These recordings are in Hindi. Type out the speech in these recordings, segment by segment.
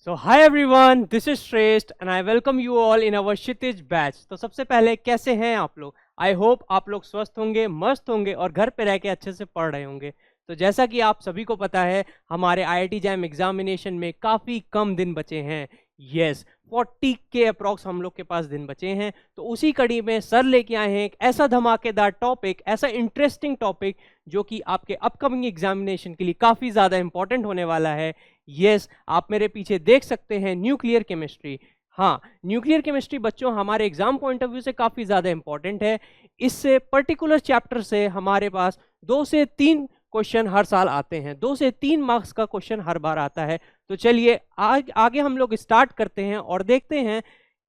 So hi everyone, this is Shrestha and I welcome you all in our Kshitij batch. तो सबसे पहले कैसे हैं आप लोग? आई होप आप लोग स्वस्थ होंगे, मस्त होंगे और घर पे रह के अच्छे से पढ़ रहे होंगे। तो जैसा कि आप सभी को पता है, हमारे IIT जैम एग्जामिनेशन में काफ़ी कम दिन बचे हैं। यस, 40 के अप्रॉक्स हम लोग के पास दिन बचे हैं। तो उसी कड़ी में सर लेके आए हैं एक ऐसा धमाकेदार टॉपिक, ऐसा इंटरेस्टिंग टॉपिक जो कि आपके अपकमिंग एग्जामिनेशन के लिए काफ़ी ज़्यादा इंपॉर्टेंट होने वाला है। यस, आप मेरे पीछे देख सकते हैं न्यूक्लियर केमिस्ट्री। हाँ, न्यूक्लियर केमिस्ट्री बच्चों हमारे एग्जाम पॉइंट ऑफ व्यू से काफ़ी ज़्यादा इंपॉर्टेंट है। इससे पर्टिकुलर चैप्टर से हमारे पास 2 से 3 क्वेश्चन हर साल आते हैं, 2 से 3 मार्क्स का क्वेश्चन हर बार आता है। तो चलिए आगे हम लोग स्टार्ट करते हैं और देखते हैं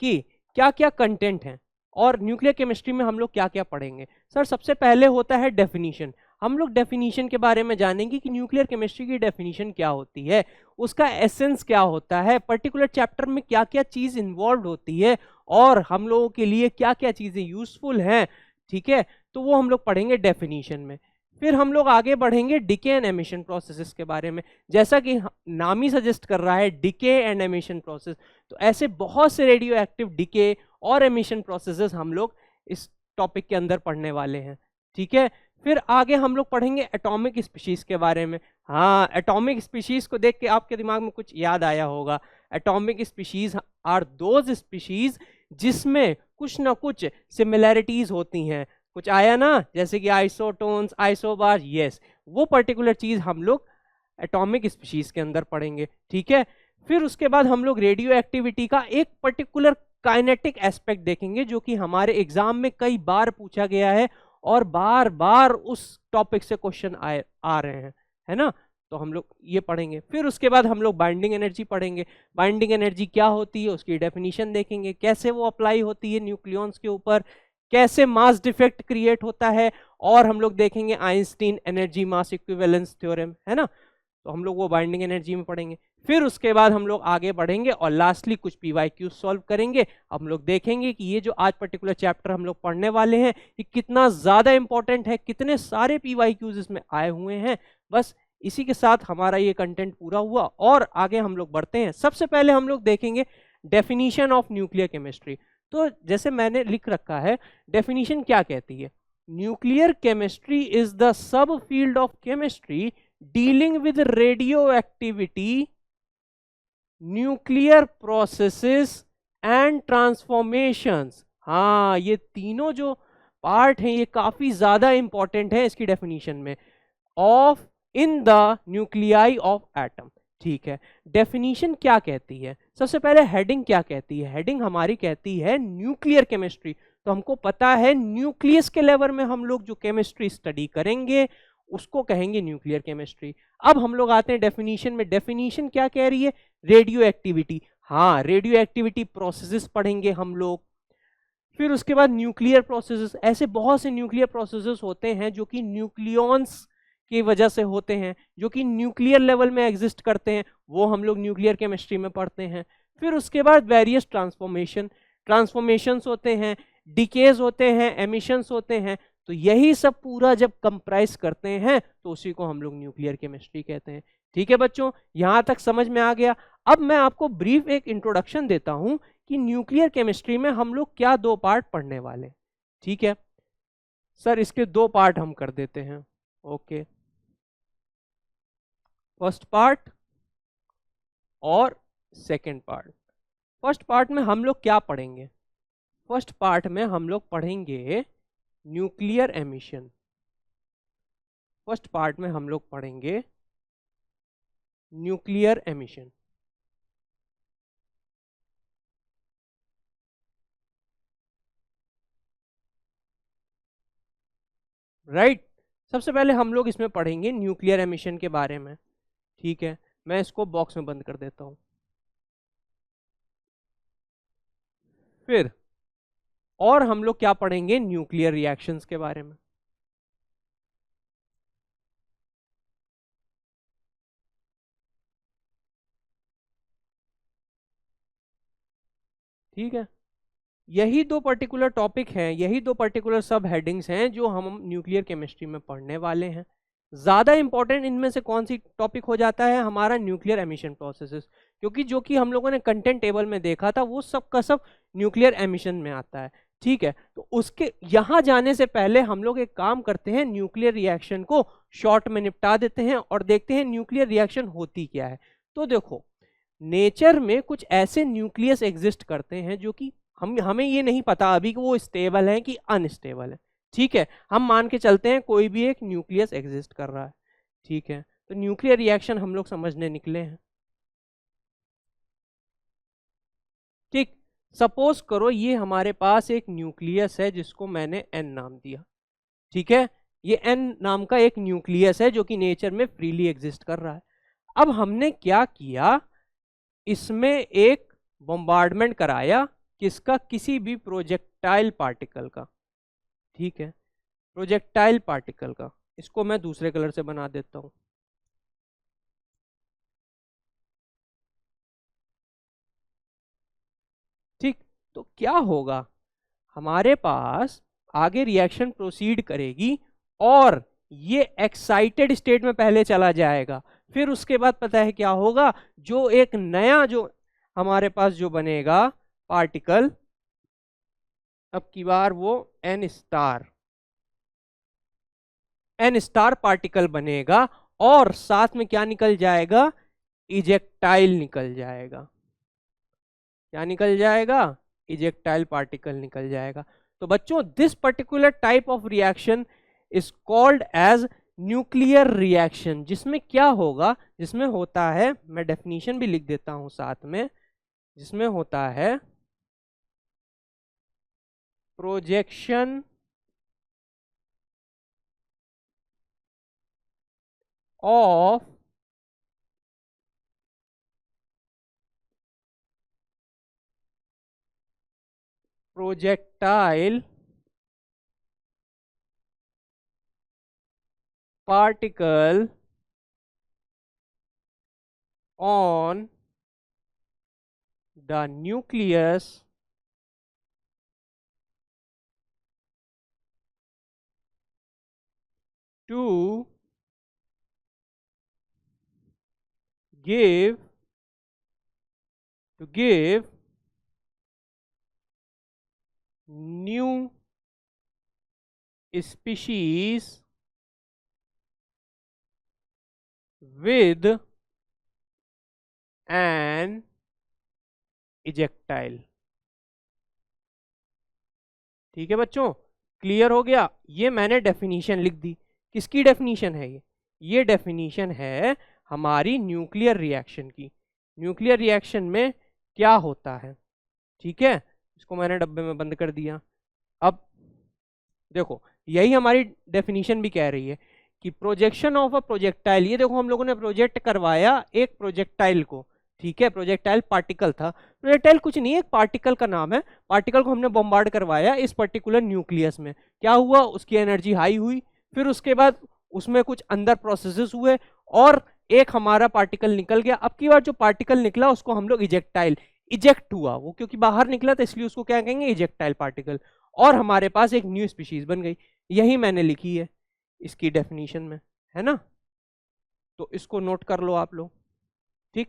कि क्या क्या कंटेंट है और न्यूक्लियर केमिस्ट्री में हम लोग क्या क्या पढ़ेंगे। सर सबसे पहले होता है डेफिनीशन। हम लोग डेफिनीशन के बारे में जानेंगे कि न्यूक्लियर केमिस्ट्री की डेफिनीशन क्या होती है, उसका एसेंस क्या होता है, पर्टिकुलर चैप्टर में क्या क्या चीज़ इन्वॉल्व होती है और हम लोगों के लिए क्या क्या चीज़ें यूजफुल हैं। ठीक है, तो वो हम लोग पढ़ेंगे डेफिनीशन में। फिर हम लोग आगे बढ़ेंगे डिके एंड एमिशन प्रोसेसेस के बारे में। जैसा कि नाम ही सजेस्ट कर रहा है, डिके एंड एमिशन प्रोसेस, तो ऐसे बहुत से रेडियो एक्टिव डिके और एमिशन प्रोसेसेस हम लोग इस टॉपिक के अंदर पढ़ने वाले हैं। ठीक है, फिर आगे हम लोग पढ़ेंगे एटॉमिक स्पीशीज के बारे में। हाँ, एटॉमिक स्पीशीज को देख के आपके दिमाग में कुछ याद आया होगा। Atomic species are those species जिसमें कुछ ना कुछ सिमिलैरिटीज होती हैं। कुछ आया ना, जैसे कि आइसोटोन्स, आइसोबार। यस, वो पर्टिकुलर चीज हम लोग एटॉमिक स्पीशीज के अंदर पढ़ेंगे। ठीक है, फिर उसके बाद हम लोग रेडियो एक्टिविटी का एक पर्टिकुलर काइनेटिक एस्पेक्ट देखेंगे जो कि हमारे एग्जाम में कई बार पूछा गया है और बार बार उस टॉपिक से क्वेश्चन आ रहे हैं, है ना। तो हम लोग ये पढ़ेंगे। फिर उसके बाद हम लोग बाइंडिंग एनर्जी पढ़ेंगे। बाइंडिंग एनर्जी क्या होती है, उसकी डेफिनेशन देखेंगे, कैसे वो अप्लाई होती है न्यूक्लियॉन्स के ऊपर, कैसे मास डिफेक्ट क्रिएट होता है, और हम लोग देखेंगे आइंस्टीन एनर्जी मास इक्विवेलेंस थ्योरम, है ना। तो हम लोग वो बाइंडिंग एनर्जी में पढ़ेंगे। फिर उसके बाद हम लोग आगे बढ़ेंगे और लास्टली कुछ PYQ सॉल्व करेंगे। हम लोग देखेंगे कि ये जो आज पर्टिकुलर चैप्टर हम लोग पढ़ने वाले हैं ये कितना ज़्यादा इंपॉर्टेंट है, कितने सारे PYQs इसमें आए हुए हैं। बस इसी के साथ हमारा ये कंटेंट पूरा हुआ और आगे हम लोग बढ़ते हैं। सबसे पहले हम लोग देखेंगे डेफिनीशन ऑफ न्यूक्लियर केमिस्ट्री। तो जैसे मैंने लिख रखा है, डेफिनीशन क्या कहती है, nuclear chemistry is the sub field of chemistry dealing with radioactivity, nuclear processes and transformations. हाँ, ये तीनों जो पार्ट हैं ये काफी ज्यादा इंपॉर्टेंट है इसकी डेफिनेशन में, of in the nuclei of atom. ठीक है, डेफिनेशन क्या कहती है, सबसे पहले हेडिंग क्या कहती है। हेडिंग हमारी कहती है न्यूक्लियर केमिस्ट्री। तो हमको पता है न्यूक्लियस के लेवल में हम लोग जो केमिस्ट्री स्टडी करेंगे उसको कहेंगे न्यूक्लियर केमिस्ट्री। अब हम लोग आते हैं डेफिनेशन में। डेफिनेशन क्या कह रही है, रेडियो एक्टिविटी। हाँ, रेडियो एक्टिविटी प्रोसेसेस पढ़ेंगे हम लोग। फिर उसके बाद न्यूक्लियर प्रोसेसेस, ऐसे बहुत से न्यूक्लियर प्रोसेसेस होते हैं जो कि न्यूक्लियॉन्स की वजह से होते हैं, जो कि न्यूक्लियर लेवल में एग्जिस्ट करते हैं, वो हम लोग न्यूक्लियर केमिस्ट्री में पढ़ते हैं। फिर उसके बाद वेरियस ट्रांसफॉर्मेशंस होते हैं, डिकेज होते हैं, एमिशंस होते हैं। तो यही सब पूरा जब कंप्राइज करते हैं तो उसी को हम लोग न्यूक्लियर केमिस्ट्री कहते हैं। ठीक है बच्चों, यहां तक समझ में आ गया। अब मैं आपको ब्रीफ एक इंट्रोडक्शन देता हूं कि न्यूक्लियर केमिस्ट्री में हम लोग क्या 2 पार्ट पढ़ने वाले। ठीक है सर, इसके 2 पार्ट हम कर देते हैं। ओके, फर्स्ट पार्ट और सेकंड पार्ट। फर्स्ट पार्ट में हम लोग क्या पढ़ेंगे, फर्स्ट पार्ट में हम लोग पढ़ेंगे न्यूक्लियर एमिशन। फर्स्ट पार्ट में हम लोग पढ़ेंगे न्यूक्लियर एमिशन। राइट, सबसे पहले हम लोग इसमें पढ़ेंगे न्यूक्लियर एमिशन के बारे में। ठीक है, मैं इसको बॉक्स में बंद कर देता हूं। फिर और हम लोग क्या पढ़ेंगे, न्यूक्लियर रिएक्शंस के बारे में। ठीक है, यही 2 पर्टिकुलर टॉपिक हैं, यही 2 पर्टिकुलर सब हेडिंग्स हैं जो हम न्यूक्लियर केमिस्ट्री में पढ़ने वाले हैं। ज़्यादा इंपॉर्टेंट इनमें से कौन सी टॉपिक हो जाता है हमारा, न्यूक्लियर एमिशन प्रोसेसेस। क्योंकि जो कि हम लोगों ने कंटेंट टेबल में देखा था वो सब का सब न्यूक्लियर एमिशन में आता है। ठीक है, तो उसके यहाँ जाने से पहले हम लोग एक काम करते हैं, न्यूक्लियर रिएक्शन को शॉर्ट में निपटा देते हैं और देखते हैं न्यूक्लियर रिएक्शन होती क्या है। तो देखो, नेचर में कुछ ऐसे न्यूक्लियस एग्जिस्ट करते हैं जो कि हमें ये नहीं पता अभी कि वो स्टेबल है कि अनस्टेबल है। ठीक है, हम मान के चलते हैं कोई भी एक न्यूक्लियस एग्जिस्ट कर रहा है। ठीक है, तो न्यूक्लियर रिएक्शन हम लोग समझने निकले हैं। ठीक, सपोज करो ये हमारे पास एक न्यूक्लियस है जिसको मैंने एन नाम दिया। ठीक है, ये एन नाम का एक न्यूक्लियस है जो कि नेचर में फ्रीली एग्जिस्ट कर रहा है। अब हमने क्या किया, इसमें एक बॉम्बार्डमेंट कराया, किसका, किसी भी प्रोजेक्टाइल पार्टिकल का। ठीक है, प्रोजेक्टाइल पार्टिकल का, इसको मैं दूसरे कलर से बना देता हूं। ठीक, तो क्या होगा, हमारे पास आगे रिएक्शन प्रोसीड करेगी और ये एक्साइटेड स्टेट में पहले चला जाएगा। फिर उसके बाद पता है क्या होगा, जो एक नया जो हमारे पास जो बनेगा पार्टिकल, अब की बार वो एन स्टार पार्टिकल बनेगा और साथ में क्या निकल जाएगा, इजेक्टाइल निकल जाएगा। क्या निकल जाएगा, इजेक्टाइल पार्टिकल निकल जाएगा। तो बच्चों, this particular type of reaction is called as nuclear reaction, जिसमें क्या होगा, जिसमें होता है, मैं डेफिनेशन भी लिख देता हूं साथ में, जिसमें होता है projection of projectile particle on the nucleus to give new species with an ejectile। ठीक है बच्चों, क्लियर हो गया। ये मैंने डेफिनेशन लिख दी। किसकी डेफिनेशन है ये डेफिनेशन है हमारी न्यूक्लियर रिएक्शन की। न्यूक्लियर रिएक्शन में क्या होता है, ठीक है, इसको मैंने डब्बे में बंद कर दिया। अब देखो, यही हमारी डेफिनेशन भी कह रही है कि प्रोजेक्शन ऑफ अ प्रोजेक्टाइल, ये देखो हम लोगों ने प्रोजेक्ट करवाया एक प्रोजेक्टाइल को। ठीक है, प्रोजेक्टाइल पार्टिकल था, प्रोजेक्टाइल कुछ नहीं है, एक पार्टिकल का नाम है। पार्टिकल को हमने बॉम्बार्ड करवाया इस पर्टिकुलर न्यूक्लियस में। क्या हुआ, उसकी एनर्जी हाई हुई, फिर उसके बाद उसमें कुछ अंदर प्रोसेसेस हुए और एक हमारा पार्टिकल निकल गया। अब की बार जो पार्टिकल निकला उसको हम लोग इजेक्टाइल, इजेक्ट हुआ वो, क्योंकि बाहर निकला था इसलिए उसको क्या कहेंगे, इजेक्टाइल पार्टिकल। और हमारे पास एक न्यू स्पीशीज बन गई। यही मैंने लिखी है इसकी डेफिनेशन में, है ना। तो इसको नोट कर लो आप लोग। ठीक,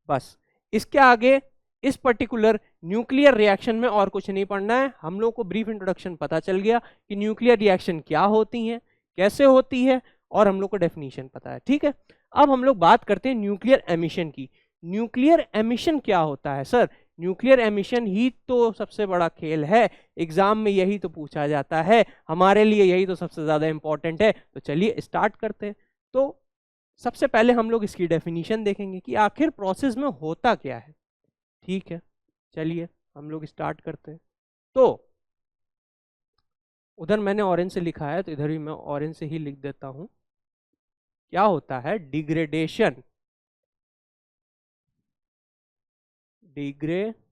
बस इसके आगे इस पर्टिकुलर न्यूक्लियर रिएक्शन में और कुछ नहीं पढ़ना है। हम लोग को ब्रीफ इंट्रोडक्शन पता चल गया कि न्यूक्लियर रिएक्शन क्या होती है, कैसे होती है, और हम लोग को डेफिनेशन पता है। ठीक है, अब हम लोग बात करते हैं न्यूक्लियर एमिशन की। न्यूक्लियर एमिशन क्या होता है सर? न्यूक्लियर एमिशन ही तो सबसे बड़ा खेल है, एग्जाम में यही तो पूछा जाता है, हमारे लिए यही तो सबसे ज्यादा इंपॉर्टेंट है। तो चलिए स्टार्ट करते हैं। तो सबसे पहले हम लोग इसकी डेफिनेशन देखेंगे कि आखिर प्रोसेस में होता क्या है। ठीक है, चलिए हम लोग स्टार्ट करते हैं। तो उधर मैंने ऑरेंज से लिखा है तो इधर भी मैं ऑरेंज से ही लिख देता हूं। क्या होता है, degradation, degradation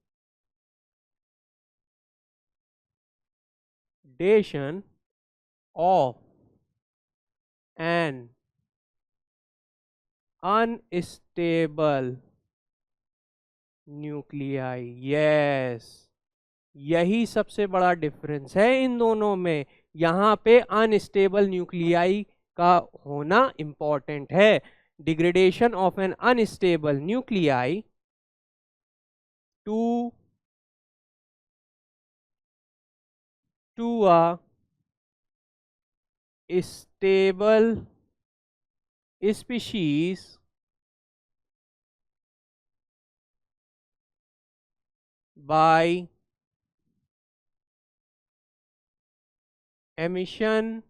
of an unstable nuclei. Yes, यही सबसे बड़ा डिफरेंस है इन दोनों में। यहाँ पे अनस्टेबल न्यूक्लियाई का होना इंपॉर्टेंट है। Degradation of an unstable nuclei to a stable species by emission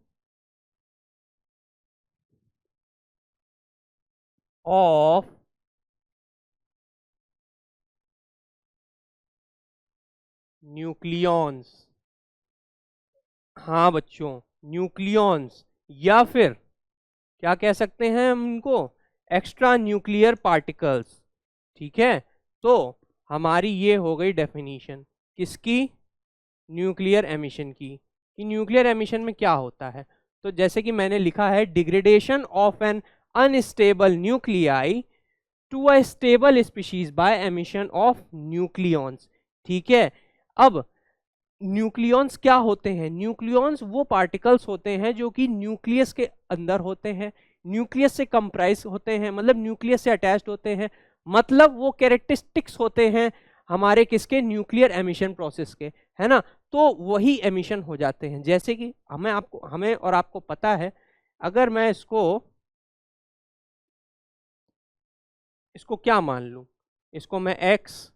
of nucleons. हाँ बच्चों, न्यूक्लियॉन्स, या फिर क्या कह सकते हैं हम उनको, एक्स्ट्रा न्यूक्लियर पार्टिकल्स। ठीक है, तो हमारी ये हो गई डेफिनेशन किसकी, न्यूक्लियर एमिशन की, कि न्यूक्लियर एमिशन में क्या होता है। तो जैसे कि मैंने लिखा है, degradation of an unstable nuclei to a stable species by emission of nucleons. ठीक है, अब न्यूक्लियॉन्स क्या होते हैं, न्यूक्लियॉन्स वो पार्टिकल्स होते हैं जो कि न्यूक्लियस के अंदर होते हैं, न्यूक्लियस से कंप्राइज होते हैं, मतलब न्यूक्लियस से अटैच्ड होते हैं, मतलब वो कैरेक्टरिस्टिक्स होते हैं हमारे किसके, न्यूक्लियर एमिशन प्रोसेस के, है ना। तो वही एमिशन हो जाते हैं। जैसे कि हमें और आपको पता है, अगर मैं इसको इसको क्या मान लूं, इसको मैं एक्स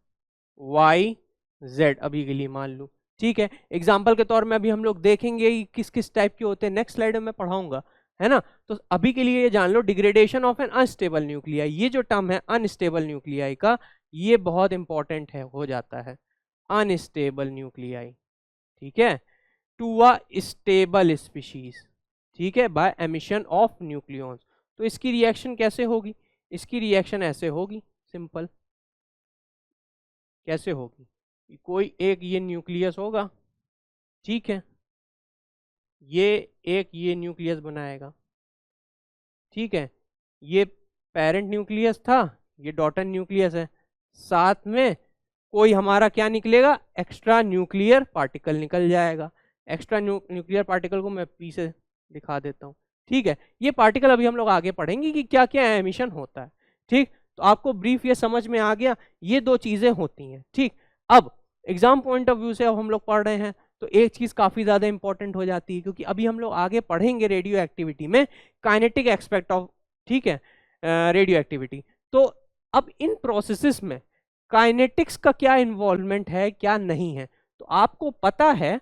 वाई जेड अभी के लिए मान लूं। ठीक है, एग्जाम्पल के तौर में अभी हम लोग देखेंगे कि किस किस टाइप के होते हैं, नेक्स्ट स्लाइड में मैं पढ़ाऊंगा, है ना। तो अभी के लिए ये जान लो, degradation of an unstable nuclei, ये जो टर्म है अनस्टेबल न्यूक्लियाई का, ये बहुत इंपॉर्टेंट है, हो जाता है अनस्टेबल न्यूक्लियाई। ठीक है, टू अ स्टेबल स्पीशीज, ठीक है, बाय एमिशन ऑफ न्यूक्लियॉन्स। तो इसकी रिएक्शन कैसे होगी, इसकी रिएक्शन ऐसे होगी, सिंपल। कैसे होगी, कि कोई एक ये न्यूक्लियस होगा, ठीक है, ये एक ये न्यूक्लियस बनाएगा, ठीक है, ये पेरेंट न्यूक्लियस था, ये डॉटर न्यूक्लियस है, साथ में कोई हमारा क्या निकलेगा, एक्स्ट्रा न्यूक्लियर पार्टिकल निकल जाएगा। एक्स्ट्रा न्यूक्लियर पार्टिकल को मैं पी से दिखा देता हूँ। ठीक है, ये पार्टिकल अभी हम लोग आगे पढ़ेंगे कि क्या क्या एमिशन होता है। ठीक, तो आपको ब्रीफ ये समझ में आ गया, ये दो चीजें होती हैं। ठीक, अब एग्जाम पॉइंट ऑफ व्यू से अब हम लोग पढ़ रहे हैं, तो एक चीज काफी ज्यादा इंपॉर्टेंट हो जाती है, क्योंकि अभी हम लोग आगे पढ़ेंगे रेडियो एक्टिविटी में काइनेटिक एस्पेक्ट ऑफ, ठीक है, रेडियो एक्टिविटी। तो अब इन प्रोसेसेस में काइनेटिक्स का क्या इन्वॉल्वमेंट है, क्या नहीं है। तो आपको पता है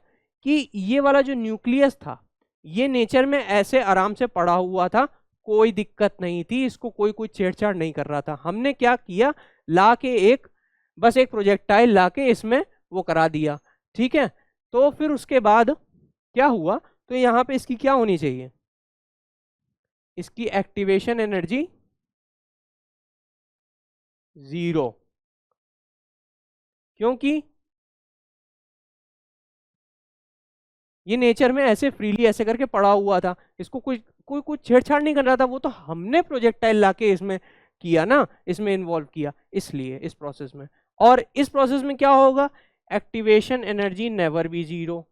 कि ये वाला जो न्यूक्लियस था, ये नेचर में ऐसे आराम से पड़ा हुआ था, कोई दिक्कत नहीं थी, इसको कोई कोई छेड़छाड़ नहीं कर रहा था। हमने क्या किया, ला के एक, बस एक प्रोजेक्टाइल ला के इसमें वो करा दिया। ठीक है, तो फिर उसके बाद क्या हुआ, तो यहाँ पे इसकी क्या होनी चाहिए, इसकी एक्टिवेशन एनर्जी 0, क्योंकि ये नेचर में ऐसे फ्रीली ऐसे करके पड़ा हुआ था, इसको कोई कोई कुछ छेड़छाड़ नहीं कर रहा था, वो तो हमने प्रोजेक्टाइल लाके इसमें किया ना, इसमें इन्वॉल्व किया, इसलिए इस प्रोसेस में। और इस प्रोसेस में क्या होगा, एक्टिवेशन एनर्जी नेवर बी 0।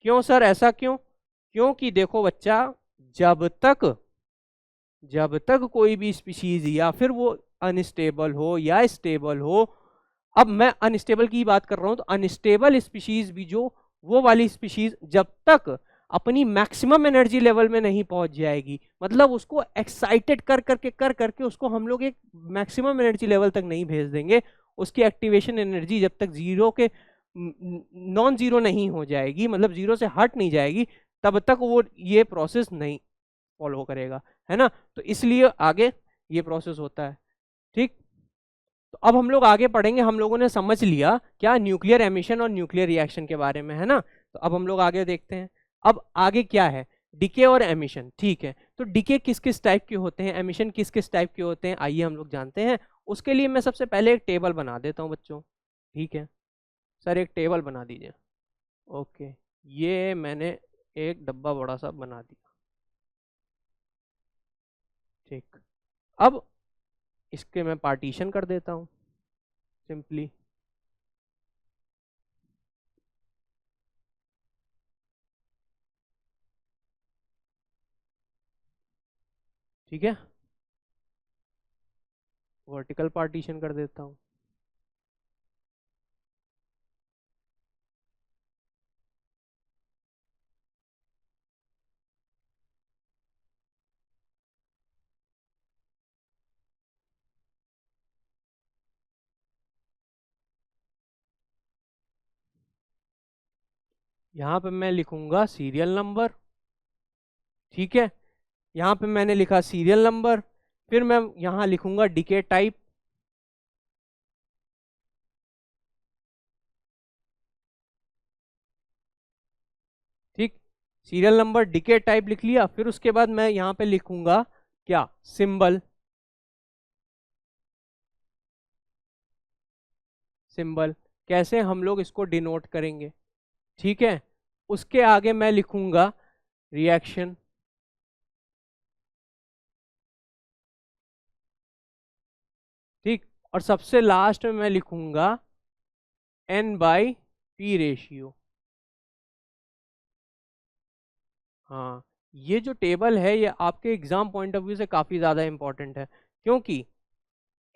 क्यों सर, ऐसा क्यों, क्योंकि देखो बच्चा, जब तक जब तक कोई भी स्पीशीज या फिर वो अनस्टेबल हो या स्टेबल हो, अब मैं अनस्टेबल की बात कर रहा हूं, तो अनस्टेबल स्पीशीज भी जो, वो वाली स्पीशीज जब तक अपनी मैक्सिमम एनर्जी लेवल में नहीं पहुंच जाएगी, मतलब उसको एक्साइटेड कर करके उसको हम लोग एक मैक्सिमम एनर्जी लेवल तक नहीं भेज देंगे, उसकी एक्टिवेशन एनर्जी जब तक जीरो के नॉन जीरो नहीं हो जाएगी, मतलब जीरो से हट नहीं जाएगी, तब तक वो ये प्रोसेस नहीं फॉलो करेगा, है ना। तो इसलिए आगे ये प्रोसेस होता है। ठीक, तो अब हम लोग आगे पढ़ेंगे, हम लोगों ने समझ लिया क्या, न्यूक्लियर एमिशन और न्यूक्लियर रिएक्शन के बारे में, है ना। तो अब हम लोग आगे देखते हैं, अब आगे क्या है, डिके और एमिशन। ठीक है, तो डिके किस किस टाइप के होते हैं, एमिशन किस किस टाइप के होते हैं, आइए हम लोग जानते हैं। उसके लिए मैं सबसे पहले एक टेबल बना देता हूँ बच्चों। ठीक है सर, एक टेबल बना दीजिए। ओके, ये मैंने एक डब्बा बड़ा सा बना दिया। ठीक, अब इसके मैं पार्टीशन कर देता हूँ सिंपली। ठीक है, वर्टिकल पार्टीशन कर देता हूँ। यहाँ पे मैं लिखूंगा सीरियल नंबर, ठीक है। यहाँ पे मैंने लिखा सीरियल नंबर, फिर मैं यहाँ लिखूंगा डीके टाइप, ठीक। सीरियल नंबर डीके टाइप लिख लिया, फिर उसके बाद मैं यहाँ पे लिखूंगा क्या, सिंबल, सिंबल कैसे हम लोग इसको डिनोट करेंगे, ठीक है। उसके आगे मैं लिखूंगा रिएक्शन, ठीक। और सबसे लास्ट में मैं लिखूंगा N/P रेशियो। हाँ, ये जो टेबल है ये आपके एग्जाम पॉइंट ऑफ व्यू से काफी ज्यादा इंपॉर्टेंट है, क्योंकि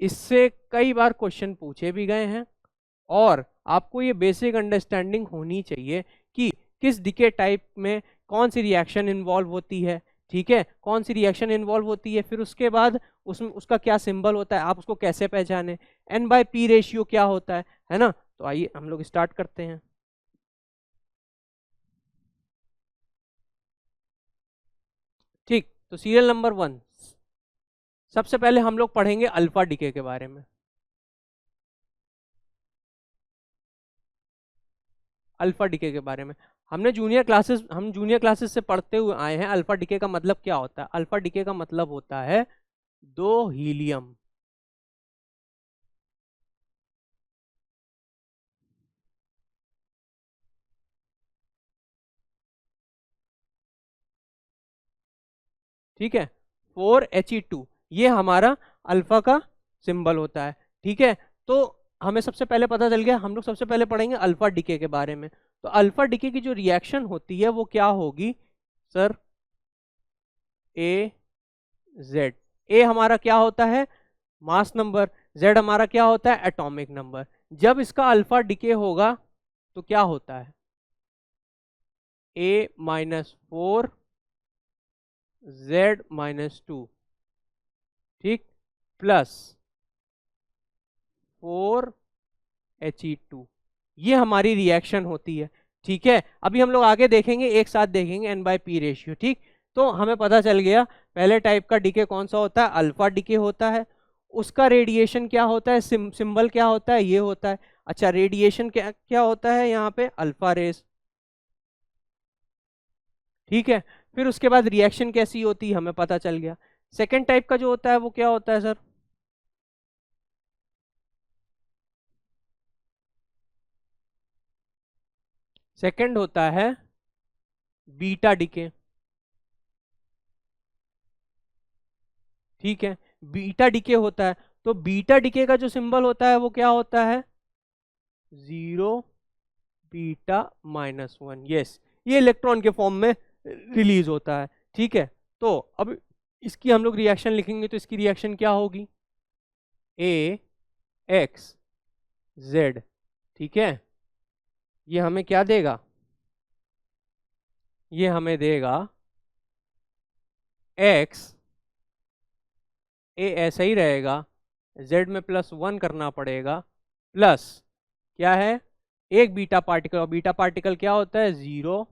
इससे कई बार क्वेश्चन पूछे भी गए हैं, और आपको ये बेसिक अंडरस्टैंडिंग होनी चाहिए कि किस डीके टाइप में कौन सी रिएक्शन इन्वॉल्व होती है, ठीक है, कौन सी रिएक्शन इन्वॉल्व होती है, फिर उसके बाद उसमें उसका क्या सिंबल होता है, आप उसको कैसे पहचाने, N/P रेशियो क्या होता है ना। तो आइए हम लोग स्टार्ट करते हैं। ठीक, तो सीरियल नंबर 1, सबसे पहले हम लोग पढ़ेंगे अल्फा डीके के बारे में। अल्फा डीके के बारे में हम जूनियर क्लासेस से पढ़ते हुए आए हैं। अल्फा डीके का मतलब क्या होता है? अल्फा डीके का मतलब होता है दो हीलियम, ठीक है, 4He2, ये हमारा अल्फा का सिंबल होता है, ठीक है। तो हमें सबसे पहले पता चल गया, हम लोग सबसे पहले पढ़ेंगे अल्फा डीके के बारे में। तो अल्फा डीके की जो रिएक्शन होती है वो क्या होगी सर? AZ, ए हमारा क्या होता है? मास नंबर, जेड हमारा क्या होता है? Atomic number. जब इसका अल्फा डीके होगा तो क्या होता है? A-4 Z-2, ठीक, प्लस 4He2, ये हमारी रिएक्शन होती है, ठीक है। अभी हम लोग आगे देखेंगे, एक साथ देखेंगे N/P रेशियो, ठीक। तो हमें पता चल गया पहले टाइप का डीके कौन सा होता है? अल्फा डीके होता है। उसका रेडिएशन क्या होता है? सिंबल क्या होता है? ये होता है। अच्छा, रेडिएशन क्या क्या होता है यहाँ पे? अल्फा रेस, ठीक है। फिर उसके बाद रिएक्शन कैसी होती है हमें पता चल गया। सेकेंड टाइप का जो होता है वो क्या होता है सर? सेकेंड होता है बीटा डीके, ठीक है, बीटा डीके होता है। तो बीटा डीके का जो सिंबल होता है वो क्या होता है? 0 β-1, यस, ये इलेक्ट्रॉन के फॉर्म में रिलीज होता है, ठीक है। तो अब इसकी हम लोग रिएक्शन लिखेंगे, तो इसकी रिएक्शन क्या होगी? AXZ, ठीक है। ये हमें क्या देगा? ये हमें देगा X, A ऐसा ही रहेगा, Z में +1 करना पड़ेगा, प्लस क्या है? एक बीटा पार्टिकल, और बीटा पार्टिकल क्या होता है? 0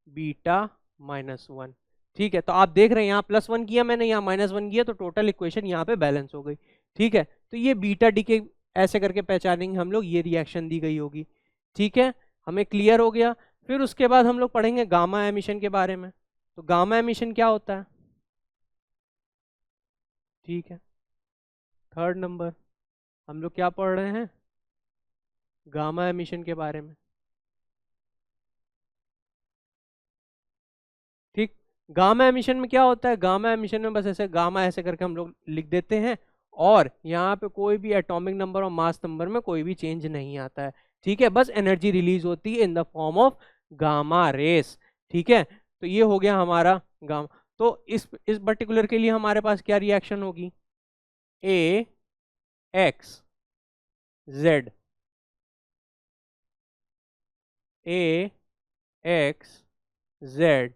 β-1, ठीक है। तो आप देख रहे हैं यहाँ +1 किया मैंने, यहाँ -1 किया, तो टोटल इक्वेशन यहाँ पे बैलेंस हो गई, ठीक है। तो ये बीटा डीके ऐसे करके पहचानेंगे हम लोग, ये रिएक्शन दी गई होगी, ठीक है। हमें क्लियर हो गया। फिर उसके बाद हम लोग पढ़ेंगे गामा एमिशन के बारे में। तो गामा एमिशन क्या होता है? ठीक है, थर्ड नंबर हम लोग क्या पढ़ रहे हैं? गामा एमिशन के बारे में, ठीक। गामा एमिशन में क्या होता है? गामा एमिशन में बस ऐसे गामा ऐसे करके हम लोग लिख देते हैं, और यहाँ पे कोई भी एटॉमिक नंबर और मास नंबर में कोई भी चेंज नहीं आता है, ठीक है। बस एनर्जी रिलीज होती है in the form of gamma rays, ठीक है। तो ये हो गया हमारा गामा। तो इस पर्टिकुलर के लिए हमारे पास क्या रिएक्शन होगी? AXZ, AXZ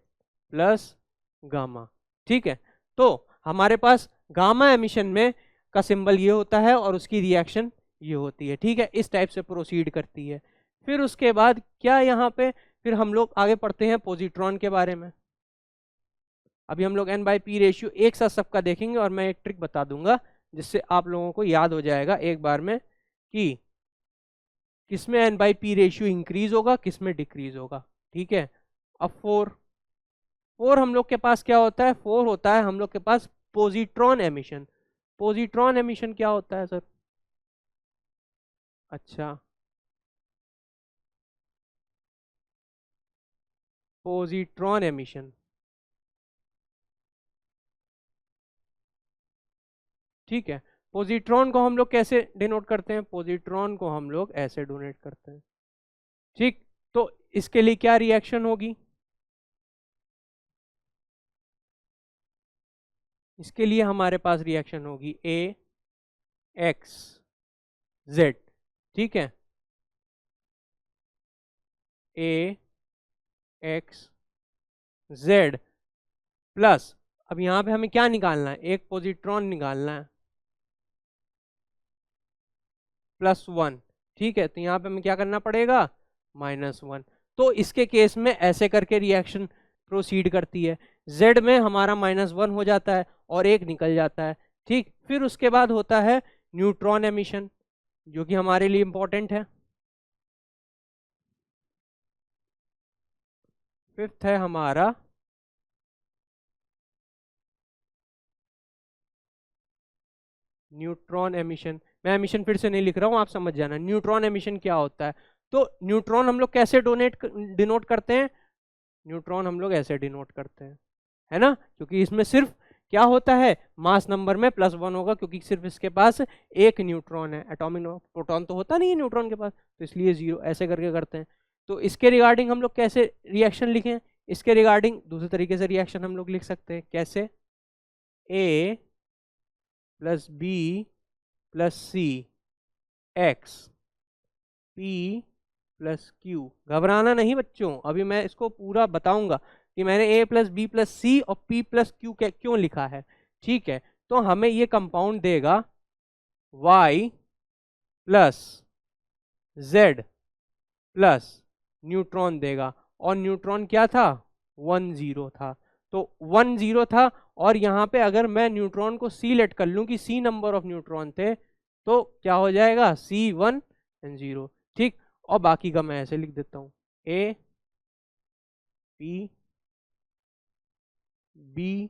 प्लस गामा, ठीक है। तो हमारे पास गामा एमिशन में का सिंबल ये होता है और उसकी रिएक्शन ये होती है, ठीक है। इस टाइप से प्रोसीड करती है। फिर उसके बाद क्या यहाँ पे फिर हम लोग आगे पढ़ते हैं पॉजिट्रॉन के बारे में। अभी हम लोग n/p रेशियो एक साथ सबका देखेंगे और मैं एक ट्रिक बता दूंगा जिससे आप लोगों को याद हो जाएगा एक बार में कि किसमें n/p रेशियो इंक्रीज होगा, किसमें डिक्रीज होगा। ठीक है, अब फोर हम लोग के पास क्या होता है, फोर होता है हम लोग के पास पॉजिट्रॉन एमिशन। पॉजिट्रॉन एमिशन क्या होता है सर? अच्छा, पॉजिट्रॉन एमिशन, ठीक है। पॉजिट्रॉन को हम लोग कैसे डिनोट करते हैं? पॉजिट्रॉन को हम लोग ऐसे डोनेट करते हैं, ठीक। तो इसके लिए क्या रिएक्शन होगी? इसके लिए हमारे पास रिएक्शन होगी ए एक्स जेड, ठीक है, ए एक्स जेड प्लस, अब यहां पे हमें क्या निकालना है? एक पॉजिट्रॉन निकालना है, +1, ठीक है। तो यहाँ पे हमें क्या करना पड़ेगा? -1। तो इसके केस में ऐसे करके रिएक्शन प्रोसीड करती है। Z में हमारा -1 हो जाता है और एक निकल जाता है, ठीक। फिर उसके बाद होता है न्यूट्रॉन एमिशन, जो कि हमारे लिए इंपॉर्टेंट है। फिफ्थ है हमारा न्यूट्रॉन एमिशन। मैं एमिशन फिर से नहीं लिख रहा हूं, आप समझ जाना। न्यूट्रॉन एमिशन क्या होता है? तो न्यूट्रॉन हम लोग कैसे डिनोट करते हैं? न्यूट्रॉन हम लोग ऐसे डिनोट करते हैं, है ना, क्योंकि इसमें सिर्फ क्या होता है, मास नंबर में +1 होगा, क्योंकि सिर्फ इसके पास एक न्यूट्रॉन है। एटॉमिक नंबर, प्रोटॉन तो होता नहीं है न्यूट्रॉन के पास, तो इसलिए 0 ऐसे करके करते हैं। तो इसके रिगार्डिंग हम लोग कैसे रिएक्शन लिखें? इसके रिगार्डिंग दूसरे तरीके से रिएक्शन हम लोग लिख सकते हैं। कैसे? A + B + C X P + Q। घबराना नहीं बच्चों, अभी मैं इसको पूरा बताऊंगा कि मैंने A + B + C और P + Q क्यों लिखा है, ठीक है। तो हमें ये कंपाउंड देगा Y + Z + न्यूट्रॉन देगा, और न्यूट्रॉन क्या था? 1 0 था। तो 1 0 था, और यहाँ पे अगर मैं न्यूट्रॉन को C लेट कर लूँ कि C नंबर ऑफ न्यूट्रॉन थे, तो क्या हो जाएगा? C 1 और 0, ठीक। और बाकी का मैं ऐसे लिख देता हूँ, A P B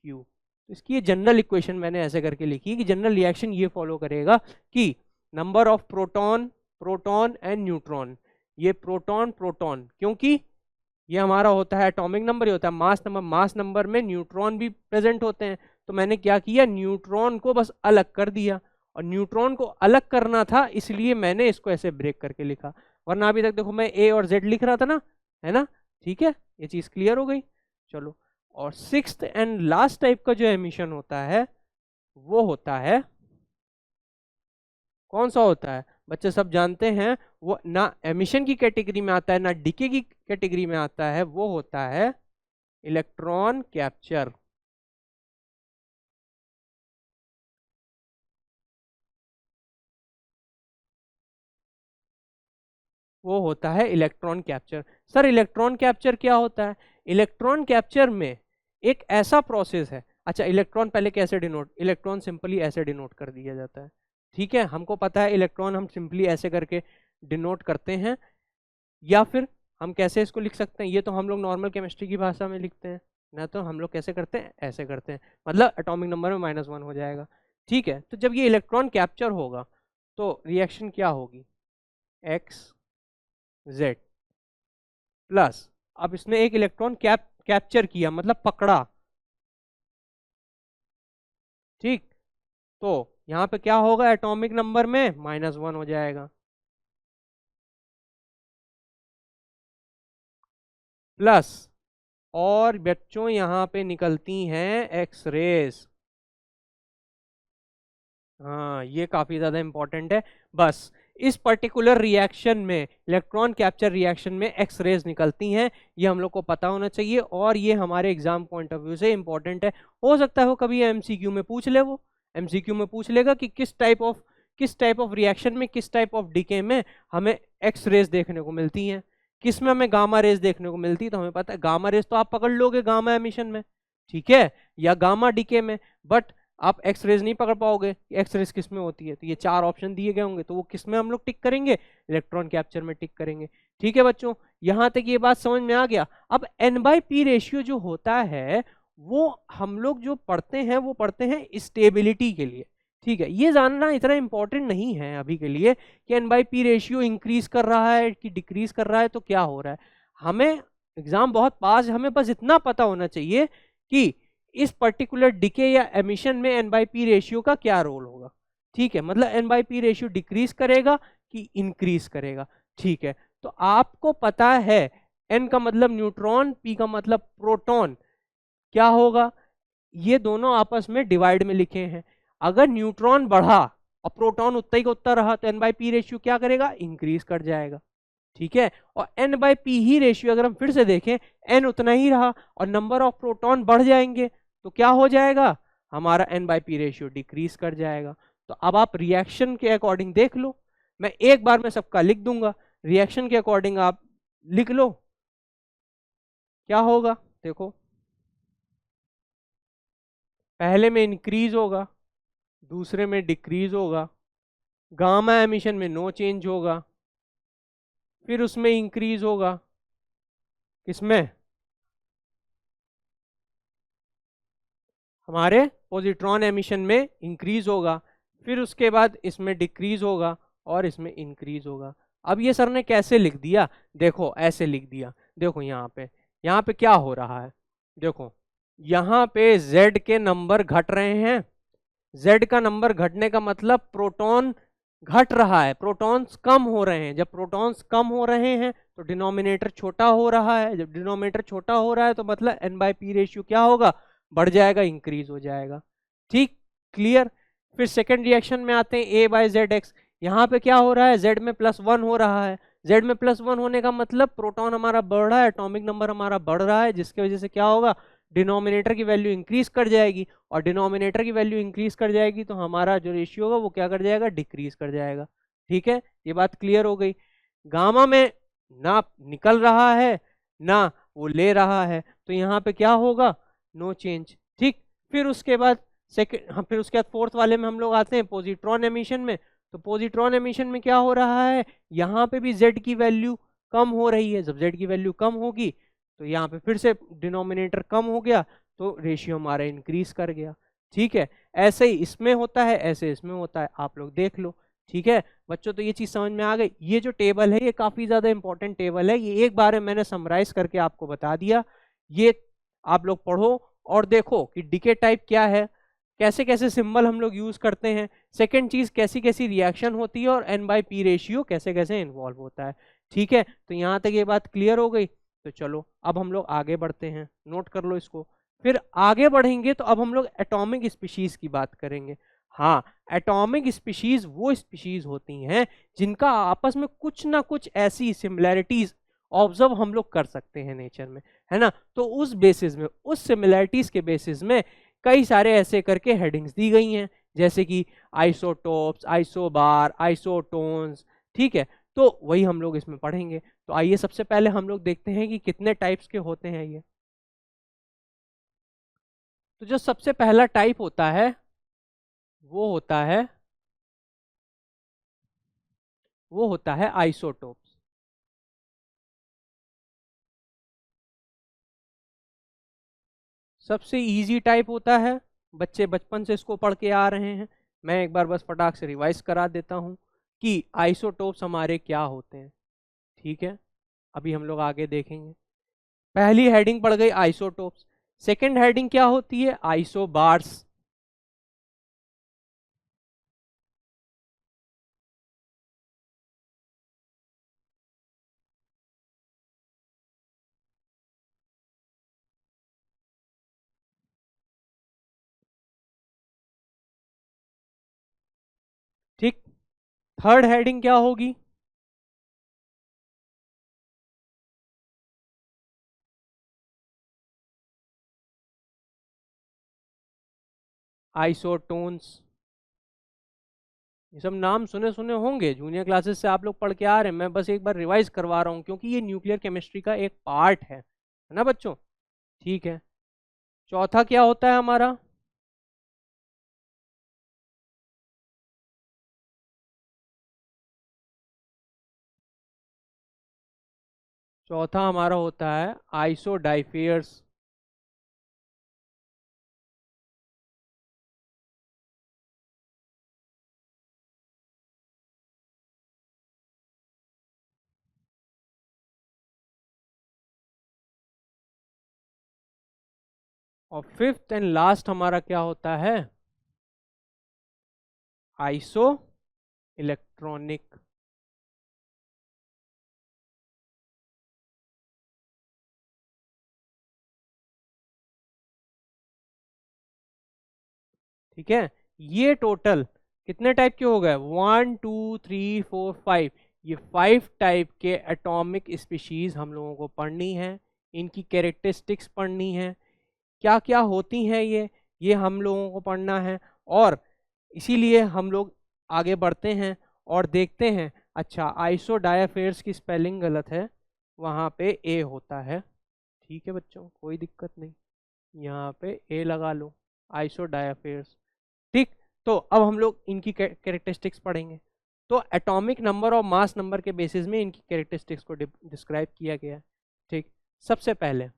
Q। इसकी ये जनरल इक्वेशन मैंने ऐसे करके लिखी कि जनरल रिएक्शन ये फॉलो करेगा कि number of proton, proton and neutron, ये प्रोटॉन प्रोटॉन, क्योंकि ये हमारा होता है एटॉमिक नंबर, ये होता है मास नंबर। मास नंबर में न्यूट्रॉन भी प्रेजेंट होते हैं, तो मैंने क्या किया, न्यूट्रॉन को बस अलग कर दिया, और न्यूट्रॉन को अलग करना था इसलिए मैंने इसको ऐसे ब्रेक करके लिखा। वरना अभी तक देखो मैं ए और जेड लिख रहा था ना, है ना, ठीक है, ये चीज क्लियर हो गई। चलो, और सिक्स्थ एंड लास्ट टाइप का जो एमिशन होता है वो होता है, कौन सा होता है बच्चे? सब जानते हैं, वो ना एमिशन की कैटेगरी में आता है ना डीके की कैटेगरी में आता है, वो होता है इलेक्ट्रॉन कैप्चर। वो होता है electron capture. Sir electron capture क्या होता है? इलेक्ट्रॉन कैप्चर में एक ऐसा प्रोसेस है, अच्छा इलेक्ट्रॉन पहले कैसे डिनोट, इलेक्ट्रॉन सिंपली ऐसे डिनोट कर दिया जाता है, ठीक है, हमको पता है इलेक्ट्रॉन हम सिंपली ऐसे करके डिनोट करते हैं। या फिर हम कैसे इसको लिख सकते हैं, ये तो हम लोग नॉर्मल केमिस्ट्री की भाषा में लिखते हैं ना, तो हम लोग कैसे करते हैं, ऐसे करते हैं, मतलब एटॉमिक नंबर में -1 हो जाएगा, ठीक है। तो जब ये इलेक्ट्रॉन कैप्चर होगा तो रिएक्शन क्या होगी? एक्स जेड प्लस, अब इसने एक इलेक्ट्रॉन कैप्चर किया मतलब पकड़ा, ठीक। तो यहाँ पे क्या होगा, एटॉमिक नंबर में -1 हो जाएगा, प्लस, और बच्चों यहाँ पे निकलती हैं एक्स रेज। हाँ, ये काफी ज्यादा इंपॉर्टेंट है। बस इस पर्टिकुलर रिएक्शन में, इलेक्ट्रॉन कैप्चर रिएक्शन में एक्स रेज निकलती हैं, ये हम लोग को पता होना चाहिए, और ये हमारे एग्जाम पॉइंट ऑफ व्यू से इंपॉर्टेंट है। हो सकता है वो कभी एमसीक्यू में पूछ ले, वो एमसीक्यू में पूछ लेगा कि किस टाइप ऑफ किस टाइप ऑफ रिएक्शन में, किस टाइप ऑफ डीके में हमें एक्स रेज देखने को मिलती हैं, किस में हमें गामा रेज देखने को मिलती है। तो हमें पता है गामा रेज तो आप पकड़ लोगे गामा एमिशन में, ठीक है, या गामा डीके में, बट आप एक्स रेज नहीं पकड़ पाओगे कि एक्स रेज किस में होती है। तो ये चार ऑप्शन दिए गए होंगे, तो वो किस में हम लोग टिक करेंगे, इलेक्ट्रॉन कैप्चर में टिक करेंगे। ठीक है बच्चों, यहां तक ये बात समझ में आ गया। अब एन बाई पी रेशियो जो होता है वो हम लोग जो पढ़ते हैं वो पढ़ते हैं स्टेबिलिटी के लिए, ठीक है। ये जानना इतना इंपॉर्टेंट नहीं है अभी के लिए कि N by P ratio increase कर रहा है कि डिक्रीज कर रहा है तो क्या हो रहा है। हमें एग्जाम बहुत पास, हमें बस इतना पता होना चाहिए कि इस पर्टिकुलर डिके या एमिशन में एन बाई पी रेशियो का क्या रोल होगा, ठीक है। मतलब N by P ratio decrease करेगा कि इंक्रीज करेगा, ठीक है। तो आपको पता है एन का मतलब न्यूट्रॉन, पी का मतलब प्रोटॉन, क्या होगा, ये दोनों आपस में डिवाइड में लिखे हैं। अगर न्यूट्रॉन बढ़ा और प्रोटॉन उतना ही का उतना रहा तो एन बाई पी रेशियो क्या करेगा, इंक्रीज कर जाएगा, ठीक है। और एन बाई पी ही रेशियो अगर हम फिर से देखें, एन उतना ही रहा और नंबर ऑफ प्रोटॉन बढ़ जाएंगे तो क्या हो जाएगा, हमारा N by P ratio decrease कर जाएगा। तो अब आप रिएक्शन के अकॉर्डिंग देख लो, मैं एक बार में सबका लिख दूंगा, रिएक्शन के अकॉर्डिंग आप लिख लो क्या होगा। देखो पहले में इंक्रीज होगा, दूसरे में डिक्रीज होगा, गामा एमिशन में नो चेंज होगा, फिर उसमें इंक्रीज होगा, किसमें, हमारे पॉजिट्रॉन एमिशन में इंक्रीज होगा, फिर उसके बाद इसमें डिक्रीज होगा और इसमें इंक्रीज होगा। अब ये सर ने कैसे लिख दिया, देखो ऐसे लिख दिया, देखो यहाँ पे क्या हो रहा है, देखो यहाँ पे Z के नंबर घट रहे हैं, Z का नंबर घटने का मतलब प्रोटॉन घट रहा है, प्रोटॉन्स कम हो रहे हैं। जब प्रोटॉन्स कम हो रहे हैं तो डिनोमिनेटर छोटा हो रहा है, जब डिनोमिनेटर छोटा हो रहा है तो मतलब एन बाई पी रेशियो क्या होगा, बढ़ जाएगा, इंक्रीज हो जाएगा, ठीक, क्लियर। फिर सेकेंड रिएक्शन में आते हैं, ए बाई जेड एक्स, यहाँ पे क्या हो रहा है, जेड में +1 हो रहा है, जेड में +1 होने का मतलब प्रोटॉन हमारा बढ़ रहा है, एटॉमिक नंबर हमारा बढ़ रहा है, जिसकी वजह से क्या होगा, डिनोमिनेटर की वैल्यू इंक्रीज कर जाएगी, और डिनोमिनेटर की वैल्यू इंक्रीज कर जाएगी तो हमारा जो रेशियो होगा वो क्या कर जाएगा, डिक्रीज कर जाएगा, ठीक है। ये बात क्लियर हो गई। गामा में ना निकल रहा है ना वो ले रहा है, तो यहाँ पे क्या होगा, नो चेंज, ठीक। फिर उसके बाद सेकेंड, हाँ, फिर उसके बाद फोर्थ वाले में हम लोग आते हैं पॉजिट्रॉन एमिशन में। तो पॉजिट्रॉन एमिशन में क्या हो रहा है, यहाँ पे भी जेड की वैल्यू कम हो रही है, जब जेड की वैल्यू कम होगी तो यहाँ पे फिर से डिनोमिनेटर कम हो गया तो रेशियो हमारा इंक्रीज कर गया, ठीक है। ऐसे ही इसमें होता है, ऐसे इसमें होता है, आप लोग देख लो, ठीक है बच्चों। तो ये चीज समझ में आ गई। ये जो टेबल है ये काफी ज्यादा इंपॉर्टेंट टेबल है, ये एक बार मैंने समराइज करके आपको बता दिया, ये आप लोग पढ़ो और देखो कि डीके टाइप क्या है, कैसे कैसे सिंबल हम लोग यूज करते हैं, सेकंड चीज कैसी कैसी रिएक्शन होती है, और एन बाई पी रेशियो कैसे कैसे इन्वॉल्व होता है, ठीक है। तो यहाँ तक ये बात क्लियर हो गई। तो चलो अब हम लोग आगे बढ़ते हैं, नोट कर लो इसको। फिर आगे बढ़ेंगे तो अब हम लोग एटॉमिक स्पीशीज की बात करेंगे। हाँ, एटॉमिक स्पीशीज वो स्पीशीज होती हैं जिनका आपस में कुछ ना कुछ ऐसी सिमिलैरिटीज ऑब्जर्व हम लोग कर सकते हैं नेचर में, है ना। तो उस बेसिस में, उस सिमिलैरिटीज के बेसिस में कई सारे ऐसे करके हेडिंग्स दी गई हैं, जैसे कि आइसोटोप्स, आइसोबार, आइसोटोन्स, ठीक है। तो वही हम लोग इसमें पढ़ेंगे। तो आइए सबसे पहले हम लोग देखते हैं कि कितने टाइप्स के होते हैं ये। तो जो सबसे पहला टाइप होता है वो होता है आइसोटोप्स। सबसे इजी टाइप होता है, बच्चे बचपन से इसको पढ़ के आ रहे हैं, मैं एक बार बस फटाक से रिवाइज करा देता हूं कि आइसोटोप्स हमारे क्या होते हैं, ठीक है। अभी हम लोग आगे देखेंगे। पहली हेडिंग पड़ गई आइसोटोप्स, सेकंड हेडिंग क्या होती है, आइसोबार्स। ठीक, थर्ड हेडिंग क्या होगी, आइसोटोन्स। ये सब नाम सुने सुने होंगे, जूनियर क्लासेस से आप लोग पढ़ के आ रहे हैं, मैं बस एक बार रिवाइज करवा रहा हूँ क्योंकि ये न्यूक्लियर केमिस्ट्री का एक पार्ट है ना बच्चों। ठीक है, चौथा क्या होता है हमारा? चौथा हमारा होता है आइसोडाइफेयर्स। और फिफ्थ एंड लास्ट हमारा क्या होता है? Iso electronic. ठीक है, ये टोटल कितने टाइप के हो गए? 1 2 3 4 5। ये 5 टाइप के एटॉमिक स्पीशीज हम लोगों को पढ़नी है, इनकी कैरेक्टरिस्टिक्स पढ़नी है, क्या क्या होती हैं ये हम लोगों को पढ़ना है। और इसीलिए हम लोग आगे बढ़ते हैं और देखते हैं। अच्छा, आइसो डायाफेयर्स की स्पेलिंग गलत है, वहाँ पे ए होता है। ठीक है बच्चों, कोई दिक्कत नहीं, यहाँ पे ए लगा लो, आइसो डायाफेयर्स। ठीक, तो अब हम लोग इनकी कैरेक्टरिस्टिक्स पढ़ेंगे। तो एटॉमिक नंबर और मास नंबर के बेसिस में इनकी कैरेक्टरिस्टिक्स को डिस्क्राइब किया गया है। ठीक, सबसे पहले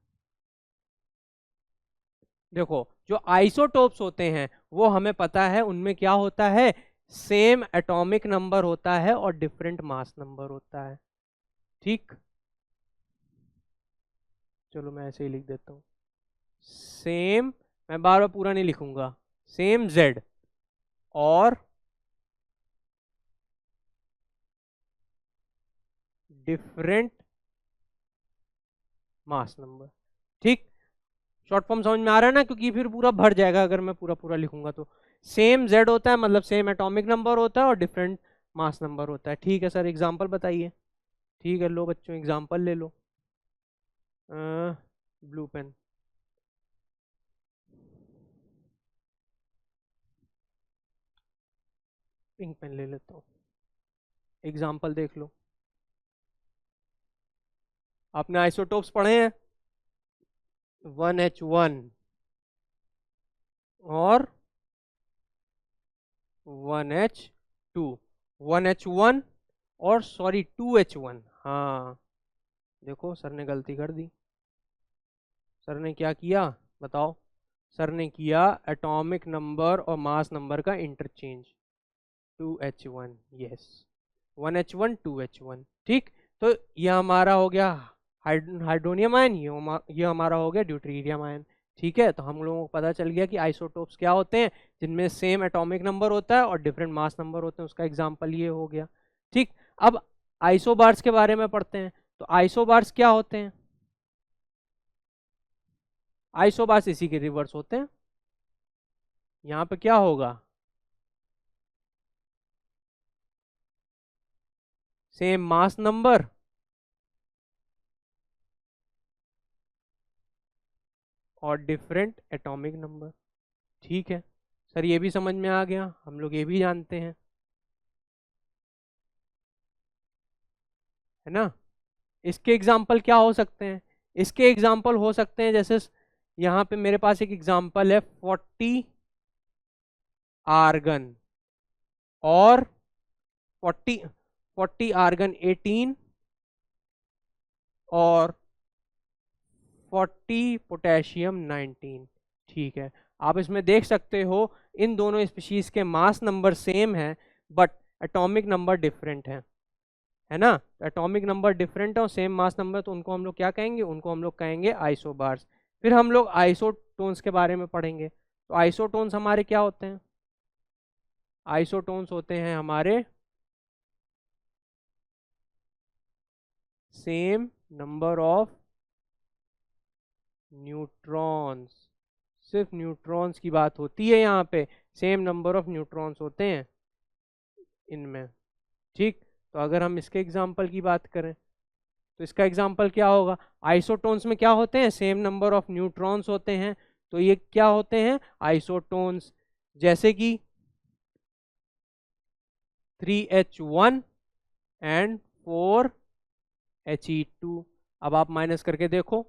देखो, जो आइसोटोप्स होते हैं वो हमें पता है, उनमें क्या होता है? सेम एटॉमिक नंबर होता है और डिफरेंट मास नंबर होता है। ठीक, चलो मैं ऐसे ही लिख देता हूँ, सेम, मैं बार बार पूरा नहीं लिखूंगा, सेम जेड और डिफरेंट मास नंबर। ठीक, शॉर्ट फॉर्म समझ में आ रहा है ना, क्योंकि फिर पूरा भर जाएगा अगर मैं पूरा पूरा लिखूंगा तो। सेम जेड होता है मतलब सेम एटॉमिक नंबर होता है और डिफरेंट मास नंबर होता है। ठीक है सर, एग्जांपल बताइए। ठीक है, लो बच्चों एग्जांपल ले लो। ब्लू पेन, पिंक पेन ले लेता हूँ। एग्जांपल देख लो, आपने आइसोटोप्स पढ़े हैं, 1H1 और 1H2, 1H1 और सॉरी 2H1। हाँ, देखो सर ने गलती कर दी। सर ने क्या किया बताओ? सर ने किया एटॉमिक नंबर और मास नंबर का interchange. 2H1, yes, 1H1 2H1। ठीक, तो ये हमारा हो गया हाइड्रोनियम आयन, ये हमारा हो गया ड्यूटेरियम आयन। ठीक है, तो हम लोगों को पता चल गया कि आइसोटोप्स क्या होते हैं, जिनमें सेम एटॉमिक नंबर होता है और डिफरेंट मास नंबर होते हैं, उसका एग्जाम्पल ये हो गया। ठीक, अब आइसोबार्स के बारे में पढ़ते हैं। तो आइसोबार्स क्या होते हैं? आइसोबार्स इसी के रिवर्स होते हैं। यहाँ पे क्या होगा? सेम मास नंबर और डिफरेंट एटॉमिक नंबर। ठीक है सर, ये भी समझ में आ गया, हम लोग ये भी जानते हैं, है ना। इसके एग्जाम्पल क्या हो सकते हैं? इसके एग्जाम्पल हो सकते हैं जैसे यहाँ पे मेरे पास एक एग्जाम्पल है 40 आर्गन और 40 आर्गन 18 और 40 पोटेशियम 19। ठीक है, आप इसमें देख सकते हो इन दोनों स्पीशीज के मास नंबर सेम है बट एटॉमिक नंबर डिफरेंट है ना। तो एटॉमिक नंबर डिफरेंट है और सेम मास नंबर, तो उनको हम लोग क्या कहेंगे? उनको हम लोग कहेंगे आइसोबार्स। फिर हम लोग आइसोटोन्स के बारे में पढ़ेंगे। तो आइसोटोन्स हमारे क्या होते हैं? आइसोटोन्स होते हैं हमारे सेम नंबर ऑफ न्यूट्रॉन्स। सिर्फ न्यूट्रॉन्स की बात होती है यहाँ पे, सेम नंबर ऑफ न्यूट्रॉन्स होते हैं इनमें। ठीक, तो अगर हम इसके एग्जाम्पल की बात करें तो इसका एग्जाम्पल क्या होगा? आइसोटोन्स में क्या होते हैं? सेम नंबर ऑफ न्यूट्रॉन्स होते हैं, तो ये क्या होते हैं? आइसोटोन्स। जैसे कि 3H1 एंड 4He2। अब आप माइनस करके देखो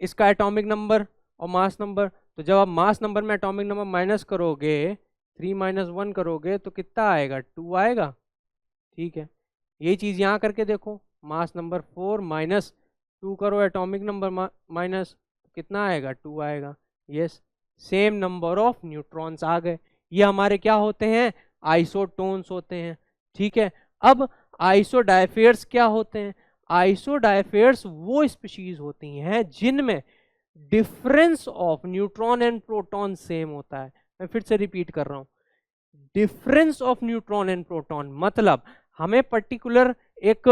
इसका एटॉमिक नंबर और मास नंबर। तो जब आप मास नंबर में एटॉमिक नंबर माइनस करोगे, 3 - 1 करोगे तो कितना आएगा, 2 आएगा। ठीक है, यही चीज़ यहाँ करके देखो, मास नंबर 4 माइनस 2 करो, एटॉमिक नंबर माइनस, कितना आएगा, 2 आएगा। Yes, same number of neutrons आ गए। ये हमारे क्या होते हैं, आइसोटोन्स होते हैं। ठीक है, अब आइसोडायफेयर्स क्या होते हैं। आइसोडायफेयर्स वो स्पीशीज होती हैं जिनमें difference of neutron and proton same होता है। मैं फिर से रिपीट कर रहा हूं, difference of neutron and proton मतलब हमें पर्टिकुलर एक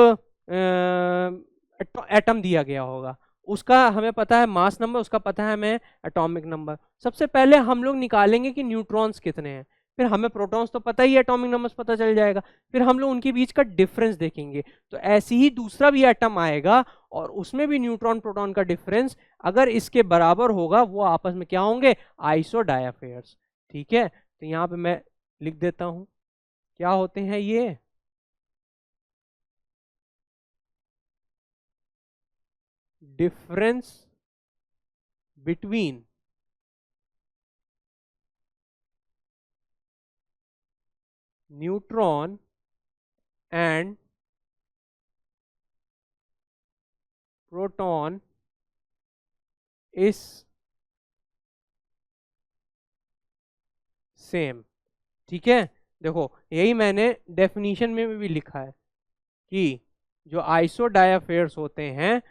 एटम दिया गया होगा, उसका हमें पता है मास नंबर, उसका पता है हमें एटॉमिक नंबर। सबसे पहले हम लोग निकालेंगे कि न्यूट्रॉन्स कितने हैं, फिर हमें प्रोटॉन्स तो पता ही है, एटॉमिक नंबर्स पता चल जाएगा, फिर हम लोग उनके बीच का डिफरेंस देखेंगे। तो ऐसे ही दूसरा भी एटम आएगा और उसमें भी न्यूट्रॉन प्रोटॉन का डिफरेंस अगर इसके बराबर होगा, वो आपस में क्या होंगे, आइसोडायफेयर्स। ठीक है, तो यहाँ पे मैं लिख देता हूं क्या होते हैं ये, difference between neutron and proton is same. ठीक है, देखो यही मैंने डेफिनेशन में भी लिखा है कि जो आइसोडायफेयर्स होते हैं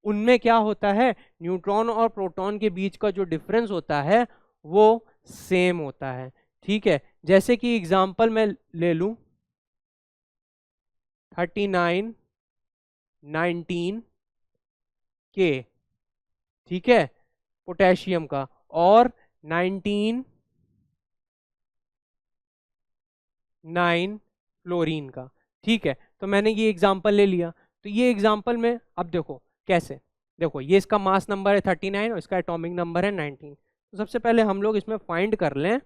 उनमें क्या होता है, न्यूट्रॉन और प्रोटॉन के बीच का जो डिफरेंस होता है वो सेम होता है। ठीक है, जैसे कि एग्जांपल मैं ले लूं 39 19 के, ठीक है, पोटेशियम का, और 19 9 फ्लोरीन का। ठीक है, तो मैंने ये एग्जांपल ले लिया। तो ये एग्जांपल में अब देखो कैसे, देखो ये इसका मास नंबर है 39 और इसका एटॉमिक नंबर है 19। तो सबसे पहले हम लोग इसमें फाइंड कर लें,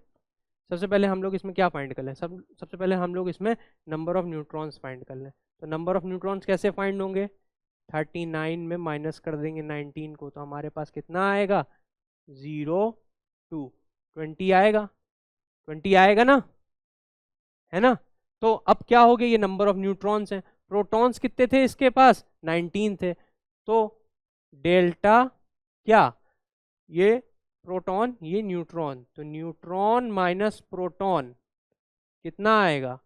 सबसे पहले हम लोग इसमें क्या फाइंड कर लें, सबसे पहले हम लोग इसमें नंबर ऑफ न्यूट्रॉन्स फाइंड कर लें। तो नंबर ऑफ न्यूट्रॉन्स कैसे फाइंड होंगे, 39 में माइनस कर देंगे 19 को, तो हमारे पास कितना आएगा, 0 2 20 आएगा, 20 आएगा ना, है ना। तो अब क्या हो गया, ये नंबर ऑफ न्यूट्रॉन्स हैं। प्रोटॉन्स कितने थे इसके पास, 19 थे। तो डेल्टा क्या, ये प्रोटॉन ये न्यूट्रॉन, तो न्यूट्रॉन माइनस प्रोटॉन कितना आएगा,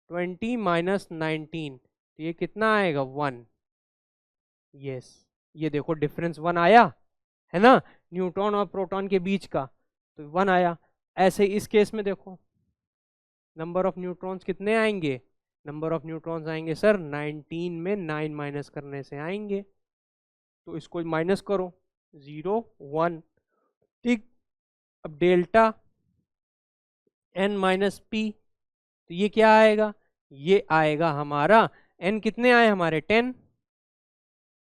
20 माइनस 19, तो ये कितना आएगा, 1। यस, ये देखो डिफरेंस 1 आया, है ना, न्यूट्रॉन और प्रोटॉन के बीच का, तो 1 आया। ऐसे इस केस में देखो नंबर ऑफ न्यूट्रॉन्स कितने आएंगे, नंबर ऑफ न्यूट्रॉन्स आएंगे सर 19 में 9 माइनस करने से आएंगे, तो इसको माइनस करो, 0 1। ठीक, अब डेल्टा n माइनस पी, तो ये क्या आएगा, ये आएगा हमारा, n कितने आए हमारे 10,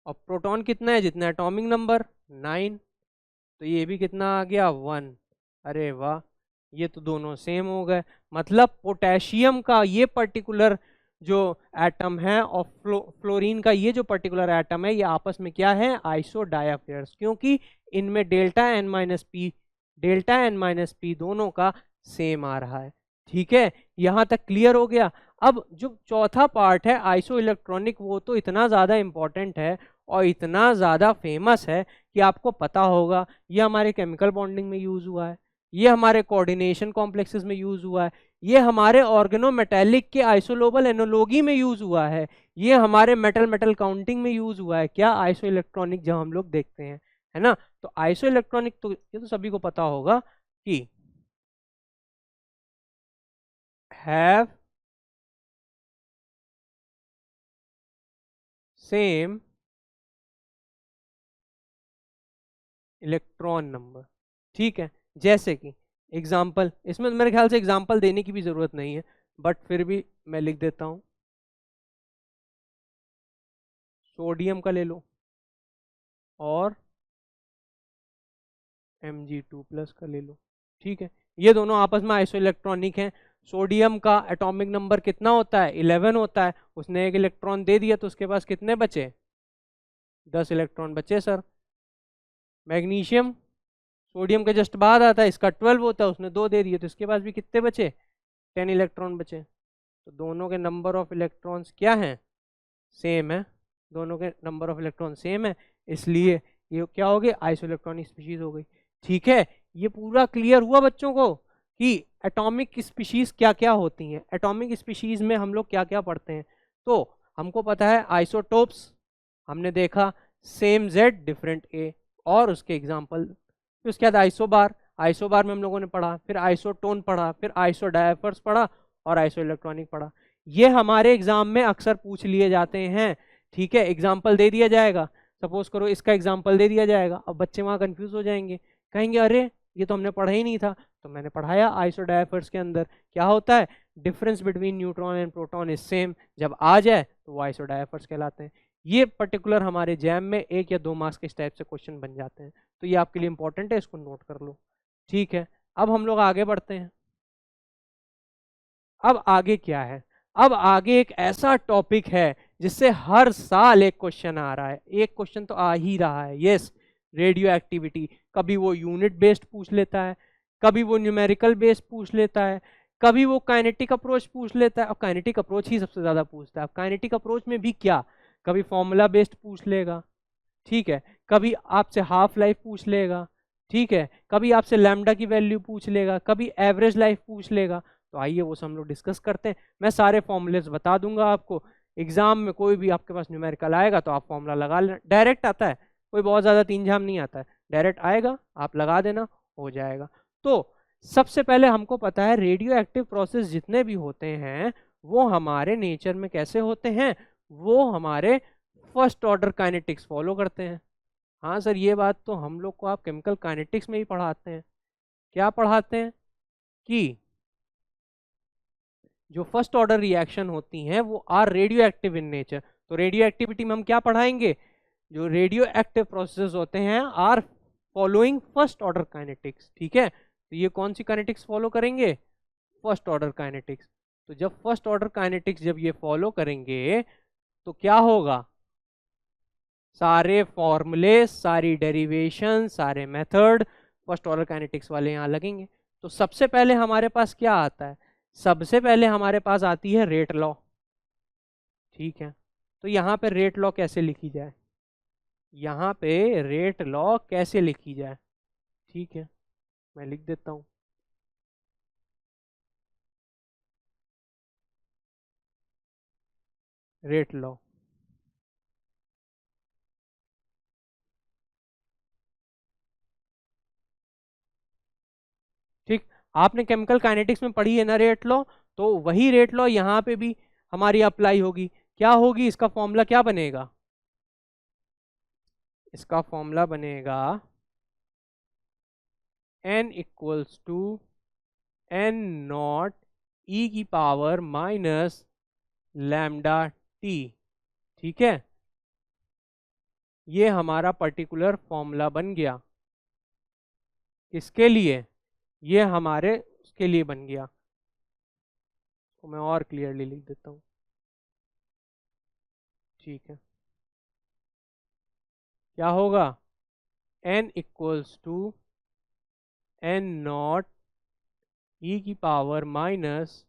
और प्रोटॉन कितना है, जितना एटॉमिक नंबर 9, तो ये भी कितना आ गया, 1। अरे वाह, ये तो दोनों सेम हो गए। मतलब पोटेशियम का ये पर्टिकुलर जो एटम है और फ्लोरीन का ये जो पर्टिकुलर एटम है, ये आपस में क्या है, आइसोडायफेयर्स, क्योंकि इनमें डेल्टा एन माइनस पी दोनों का सेम आ रहा है। ठीक है, यहां तक क्लियर हो गया। अब जो चौथा पार्ट है आइसो इलेक्ट्रॉनिक, वो तो इतना ज़्यादा इंपॉर्टेंट है और इतना ज़्यादा फेमस है कि आपको पता होगा, ये हमारे केमिकल बॉन्डिंग में यूज़ हुआ है, ये हमारे कोऑर्डिनेशन कॉम्प्लेक्सेस में यूज़ हुआ है, ये हमारे ऑर्गेनोमेटेलिक के आइसोलोबल एनोलॉगी में यूज़ हुआ है, ये हमारे मेटल मेटल काउंटिंग में यूज़ हुआ है, क्या, आइसो इलेक्ट्रॉनिक जब हम लोग देखते हैं, है ना। तो आइसो इलेक्ट्रॉनिक तो ये तो सभी को पता होगा कि हैव सेम इलेक्ट्रॉन नंबर। ठीक है, जैसे कि एग्जाम्पल, इसमें मेरे ख्याल से एग्जाम्पल देने की भी जरूरत नहीं है, बट फिर भी मैं लिख देता हूं, सोडियम का ले लो और Mg2+ का ले लो। ठीक है, ये दोनों आपस में आइसो इलेक्ट्रॉनिक हैं। सोडियम का एटॉमिक नंबर कितना होता है? 11 होता है। उसने एक इलेक्ट्रॉन दे दिया तो उसके पास कितने बचे? 10 इलेक्ट्रॉन बचे सर। मैग्नीशियम सोडियम के जस्ट बाद आता है, इसका 12 होता है, उसने 2 दे दिए तो इसके पास भी कितने बचे? 10 इलेक्ट्रॉन बचे। तो दोनों के नंबर ऑफ इलेक्ट्रॉन्स क्या हैं? सेम है। दोनों के नंबर ऑफ इलेक्ट्रॉन सेम है, इसलिए ये क्या हो गई? आइसोइलेक्ट्रॉनिक स्पीशीज हो गई। ठीक है, ये पूरा क्लियर हुआ बच्चों को कि एटॉमिक स्पीशीज क्या क्या होती हैं। एटॉमिक स्पीशीज में हम लोग क्या क्या पढ़ते हैं? तो हमको पता है आइसोटोप्स, हमने देखा सेम जेड डिफरेंट ए, और उसके एग्जाम्पल। फिर उसके बाद आइसोबार, आइसोबार में हम लोगों ने पढ़ा, फिर आइसोटोन पढ़ा, फिर आइसोडायफर्स पढ़ा, और आइसो इलेक्ट्रॉनिक पढ़ा। ये हमारे एग्जाम में अक्सर पूछ लिए जाते हैं। ठीक है, एग्जाम्पल दे दिया जाएगा, सपोज करो इसका एग्जाम्पल दे दिया जाएगा, अब बच्चे वहाँ कंफ्यूज हो जाएंगे, कहेंगे अरे ये तो हमने पढ़ा ही नहीं था। तो मैंने पढ़ाया आइसोडायफर्स के अंदर क्या होता है, difference between neutron and proton is same, जब आ जाए तो वो आइसोडायफर्स कहलाते हैं। ये पर्टिकुलर हमारे जैम में 1 या 2 मार्क्स के इस टाइप से क्वेश्चन बन जाते हैं, तो ये आपके लिए इंपॉर्टेंट है, इसको नोट कर लो। ठीक है, अब हम लोग आगे बढ़ते हैं। अब आगे क्या है? अब आगे एक ऐसा टॉपिक है जिससे हर साल एक क्वेश्चन आ रहा है, एक क्वेश्चन तो आ ही रहा है, यस, रेडियो एक्टिविटी। कभी वो यूनिट बेस्ड पूछ लेता है, कभी वो न्यूमेरिकल बेस्ड पूछ लेता है, कभी वो काइनेटिक अप्रोच पूछ लेता है, और काइनेटिक अप्रोच ही सबसे ज्यादा पूछता है। काइनेटिक अप्रोच में भी क्या, कभी फॉर्मूला बेस्ड पूछ लेगा, ठीक है, कभी आपसे हाफ लाइफ पूछ लेगा, ठीक है, कभी आपसे लैम्डा की वैल्यू पूछ लेगा, कभी एवरेज लाइफ पूछ लेगा। तो आइए वो सब हम लोग डिस्कस करते हैं। मैं सारे फॉर्मूलेस बता दूंगा आपको, एग्जाम में कोई भी आपके पास न्यूमेरिकल आएगा तो आप फॉर्मूला लगा लेना, डायरेक्ट आता है, कोई बहुत ज़्यादा तीन झाम नहीं आता है, डायरेक्ट आएगा आप लगा देना, हो जाएगा। तो सबसे पहले हमको पता है रेडियो एक्टिव प्रोसेस जितने भी होते हैं वो हमारे नेचर में कैसे होते हैं, वो हमारे फर्स्ट ऑर्डर काइनेटिक्स फॉलो करते हैं। हाँ सर, ये बात तो हम लोग को आप केमिकल काइनेटिक्स में ही पढ़ाते हैं। क्या पढ़ाते हैं कि जो फर्स्ट ऑर्डर रिएक्शन होती हैं वो are radioactive in nature. तो रेडियो एक्टिविटी में हम क्या पढ़ाएंगे, जो रेडियो एक्टिव प्रोसेस होते हैं are following first order kinetics. ठीक है, तो ये कौन सी काइनेटिक्स फॉलो करेंगे? First order kinetics. तो जब फर्स्ट ऑर्डर काइनेटिक्स जब ये फॉलो करेंगे तो क्या होगा, सारे फॉर्मूले, सारी डेरिवेशन, सारे मेथड फर्स्ट ऑर्डर काइनेटिक्स वाले यहाँ लगेंगे। तो सबसे पहले हमारे पास क्या आता है, सबसे पहले हमारे पास आती है रेट लॉ। ठीक है, तो यहाँ पे रेट लॉ कैसे लिखी जाए, यहाँ पे रेट लॉ कैसे लिखी जाए? ठीक है, मैं लिख देता हूँ। रेट लॉ, ठीक, आपने केमिकल काइनेटिक्स में पढ़ी है ना रेट लॉ, तो वही रेट लॉ यहाँ पे भी हमारी अप्लाई होगी। क्या होगी, इसका फॉर्मूला क्या बनेगा? इसका फॉर्मूला बनेगा n equals to n naught e की पावर माइनस लैम्डा टी। ठीक है, ये हमारा पर्टिकुलर फॉर्मूला बन गया। किसके लिए? ये हमारे उसके लिए बन गया। तो मैं और क्लियरली लिख देता हूँ। ठीक है, क्या होगा, n equals to n naught e की पावर माइनस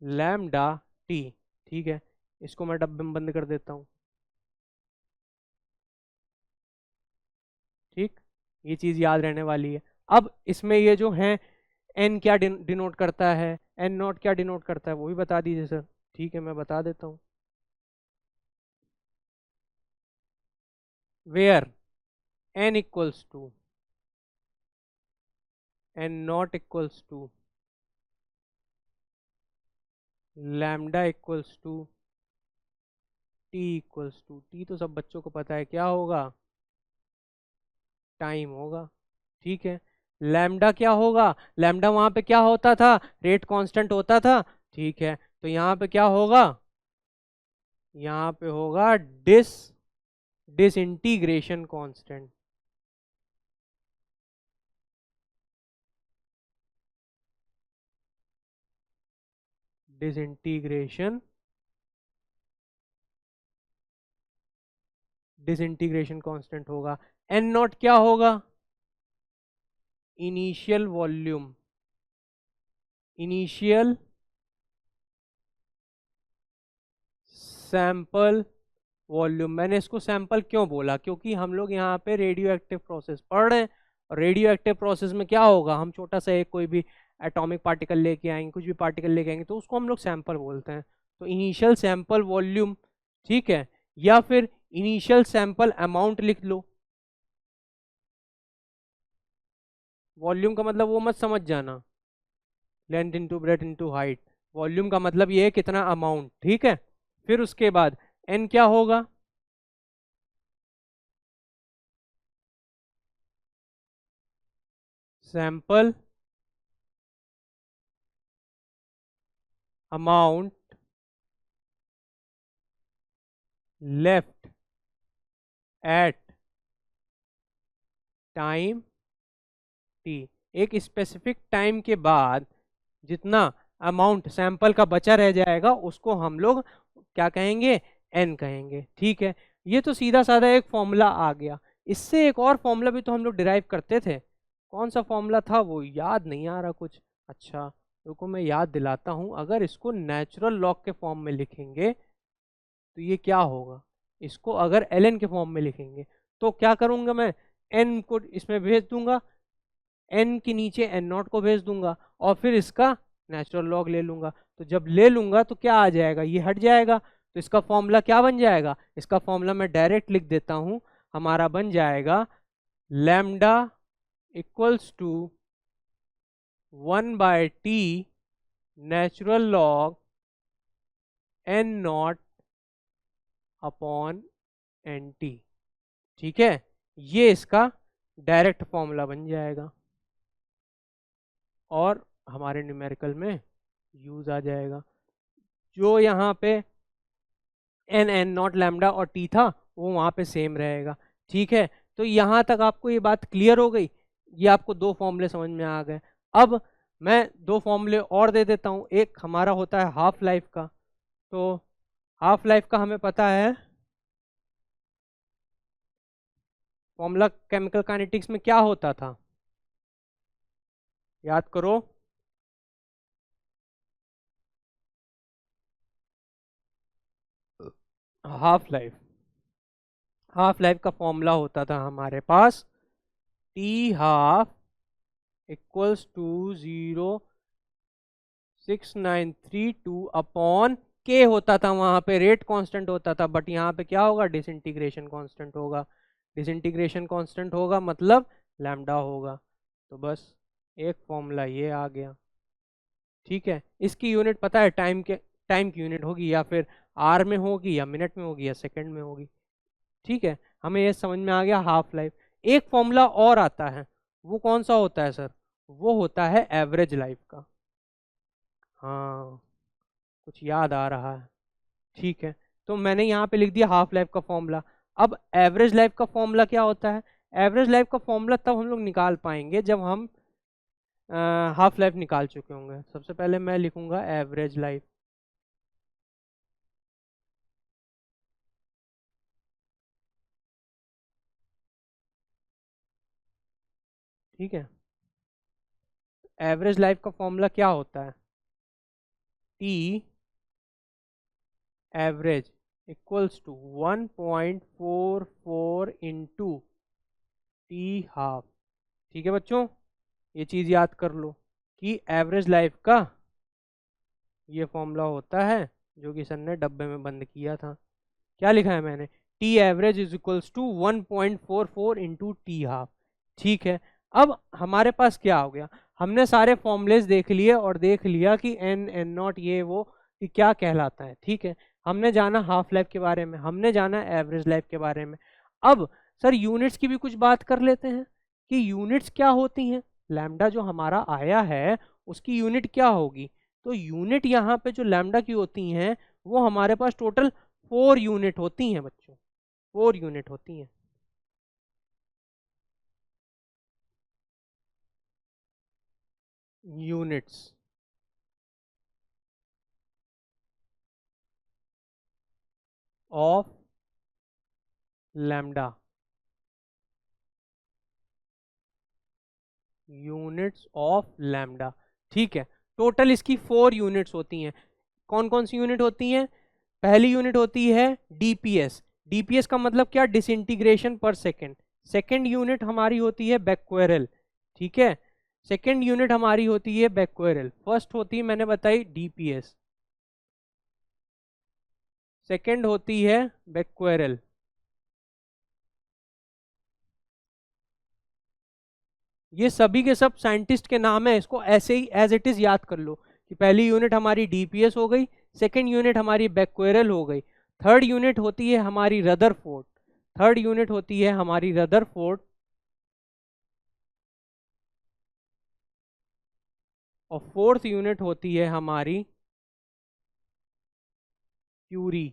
लैम्डा टी। ठीक है, इसको मैं डब्बे में बंद कर देता हूँ। ठीक, ये चीज़ याद रहने वाली है। अब इसमें ये जो है एन क्या डिनोट करता है, एन नॉट क्या डिनोट करता है, वो भी बता दीजिए सर। ठीक है, मैं बता देता हूँ। Where N equals to N naught equals to lambda equals to T equals to, T तो सब बच्चों को पता है क्या होगा, टाइम होगा। ठीक है, लैम्डा क्या होगा, लैम्डा वहां पे क्या होता था, रेट कांस्टेंट होता था। ठीक है, तो यहाँ पे क्या होगा, यहाँ पे होगा disintegration constant. Disintegration disintegration constant होगा। एन नॉट क्या होगा? Initial volume, initial sample volume. मैंने इसको सैंपल क्यों बोला? क्योंकि हम लोग यहाँ पे रेडियो एक्टिव प्रोसेस पढ़ रहे हैं, और रेडियो एक्टिव प्रोसेस में क्या होगा, हम छोटा सा एक कोई भी एटॉमिक पार्टिकल लेके आएंगे, कुछ भी पार्टिकल लेके आएंगे, तो उसको हम लोग सैंपल बोलते हैं। तो इनिशियल सैंपल वॉल्यूम, ठीक है, या फिर इनिशियल सैंपल अमाउंट लिख लो। वॉल्यूम का मतलब वो मत समझ जाना, length into breadth into height. Volume का मतलब ये है कितना अमाउंट, ठीक है। फिर उसके बाद एन क्या होगा? Sample amount left at time T. एक स्पेसिफिक टाइम के बाद जितना अमाउंट सैंपल का बचा रह जाएगा उसको हम लोग क्या कहेंगे? एन कहेंगे, ठीक है। ये तो सीधा साधा एक फॉर्मूला आ गया। इससे एक और फॉर्मूला भी तो हम लोग डिराइव करते थे। कौन सा फॉर्मूला था वो? याद नहीं आ रहा कुछ। अच्छा, रुको मैं याद दिलाता हूँ। अगर इसको नेचुरल लॉग के फॉर्म में लिखेंगे तो ये क्या होगा? इसको अगर एल एन के फॉर्म में लिखेंगे तो क्या करूंगा मैं? एन को इसमें भेज दूंगा, एन के नीचे एन नॉट को भेज दूंगा, और फिर इसका नेचुरल लॉग ले लूंगा। तो जब ले लूंगा तो क्या आ जाएगा? ये हट जाएगा। तो इसका फॉर्मूला क्या बन जाएगा? इसका फॉर्मूला मैं डायरेक्ट लिख देता हूं। हमारा बन जाएगा lambda equals to 1/t natural log N naught upon N T, ठीक है। ये इसका डायरेक्ट फॉर्मूला बन जाएगा और हमारे न्यूमेरिकल में यूज आ जाएगा। जो यहाँ पे एन एन नॉट लैम्डा और टी था वो वहाँ पे सेम रहेगा, ठीक है। तो यहाँ तक आपको ये बात क्लियर हो गई। ये आपको दो फॉर्मूले समझ में आ गए। अब मैं दो फॉर्मूले और दे देता हूँ। एक हमारा होता है हाफ लाइफ का। तो हाफ लाइफ का हमें पता है फॉर्मूला केमिकल काइनेटिक्स में क्या होता था, याद करो। हाफ लाइफ, हाफ लाइफ का फॉर्मूला होता था हमारे पास T half equals to 0.6932 upon K होता था। वहां पे रेट कांस्टेंट होता था, बट यहाँ पे क्या होगा? डिसइंटीग्रेशन कांस्टेंट होगा। डिसइंटीग्रेशन कांस्टेंट होगा मतलब लैम्डा होगा। तो बस एक फॉर्मूला ये आ गया, ठीक है। इसकी यूनिट पता है? टाइम की यूनिट होगी, या फिर आर में होगी, या मिनट में होगी, या सेकंड में होगी, ठीक है। हमें ये समझ में आ गया हाफ लाइफ। एक फॉर्मूला और आता है, वो कौन सा होता है सर? वो होता है एवरेज लाइफ का। हाँ, कुछ याद आ रहा है, ठीक है। तो मैंने यहाँ पे लिख दिया हाफ लाइफ का फॉर्मूला। अब एवरेज लाइफ का फॉर्मूला क्या होता है? एवरेज लाइफ का फॉर्मूला तब हम लोग निकाल पाएंगे जब हम हाफ लाइफ निकाल चुके होंगे। सबसे पहले मैं लिखूंगा एवरेज लाइफ, ठीक है। एवरेज लाइफ का फॉर्मूला क्या होता है? T average equals to 1.44 into T half, ठीक है बच्चों। ये चीज याद कर लो कि एवरेज लाइफ का ये फॉर्मूला होता है जो कि सर ने डब्बे में बंद किया था। क्या लिखा है मैंने? T average is equals to 1.44 into T half, ठीक है। अब हमारे पास क्या हो गया? हमने सारे फॉर्मूलेज देख लिए और देख लिया कि एन एन नॉट ये वो कि क्या कहलाता है, ठीक है। हमने जाना हाफ लाइफ के बारे में, हमने जाना एवरेज लाइफ के बारे में। अब सर यूनिट्स की भी कुछ बात कर लेते हैं कि यूनिट्स क्या होती हैं। लैम्डा जो हमारा आया है उसकी यूनिट क्या होगी? तो यूनिट यहाँ पे जो लैम्डा की होती हैं वो हमारे पास टोटल 4 यूनिट होती हैं बच्चों, 4 यूनिट होती हैं। Units of lambda, units of lambda. ठीक है, टोटल इसकी 4 यूनिट्स होती हैं। कौन कौन सी यूनिट होती हैं? पहली यूनिट होती है डीपीएस। डीपीएस का मतलब क्या? डिसइंटीग्रेशन पर सेकेंड। सेकेंड यूनिट हमारी होती है बेक्वेरल। ठीक है, सेकेंड यूनिट हमारी होती है बेक्वेरल। फर्स्ट होती है मैंने बताई डीपीएस, सेकेंड होती है बेक्वेरल। ये सभी के सब साइंटिस्ट के नाम है, इसको ऐसे ही एज इट इज याद कर लो कि पहली यूनिट हमारी डीपीएस हो गई, सेकेंड यूनिट हमारी बेक्वेरल हो गई, थर्ड यूनिट होती है हमारी रदरफोर्ड, थर्ड यूनिट होती है हमारी रदरफोर्ड, और फोर्थ यूनिट होती है हमारी क्यूरी।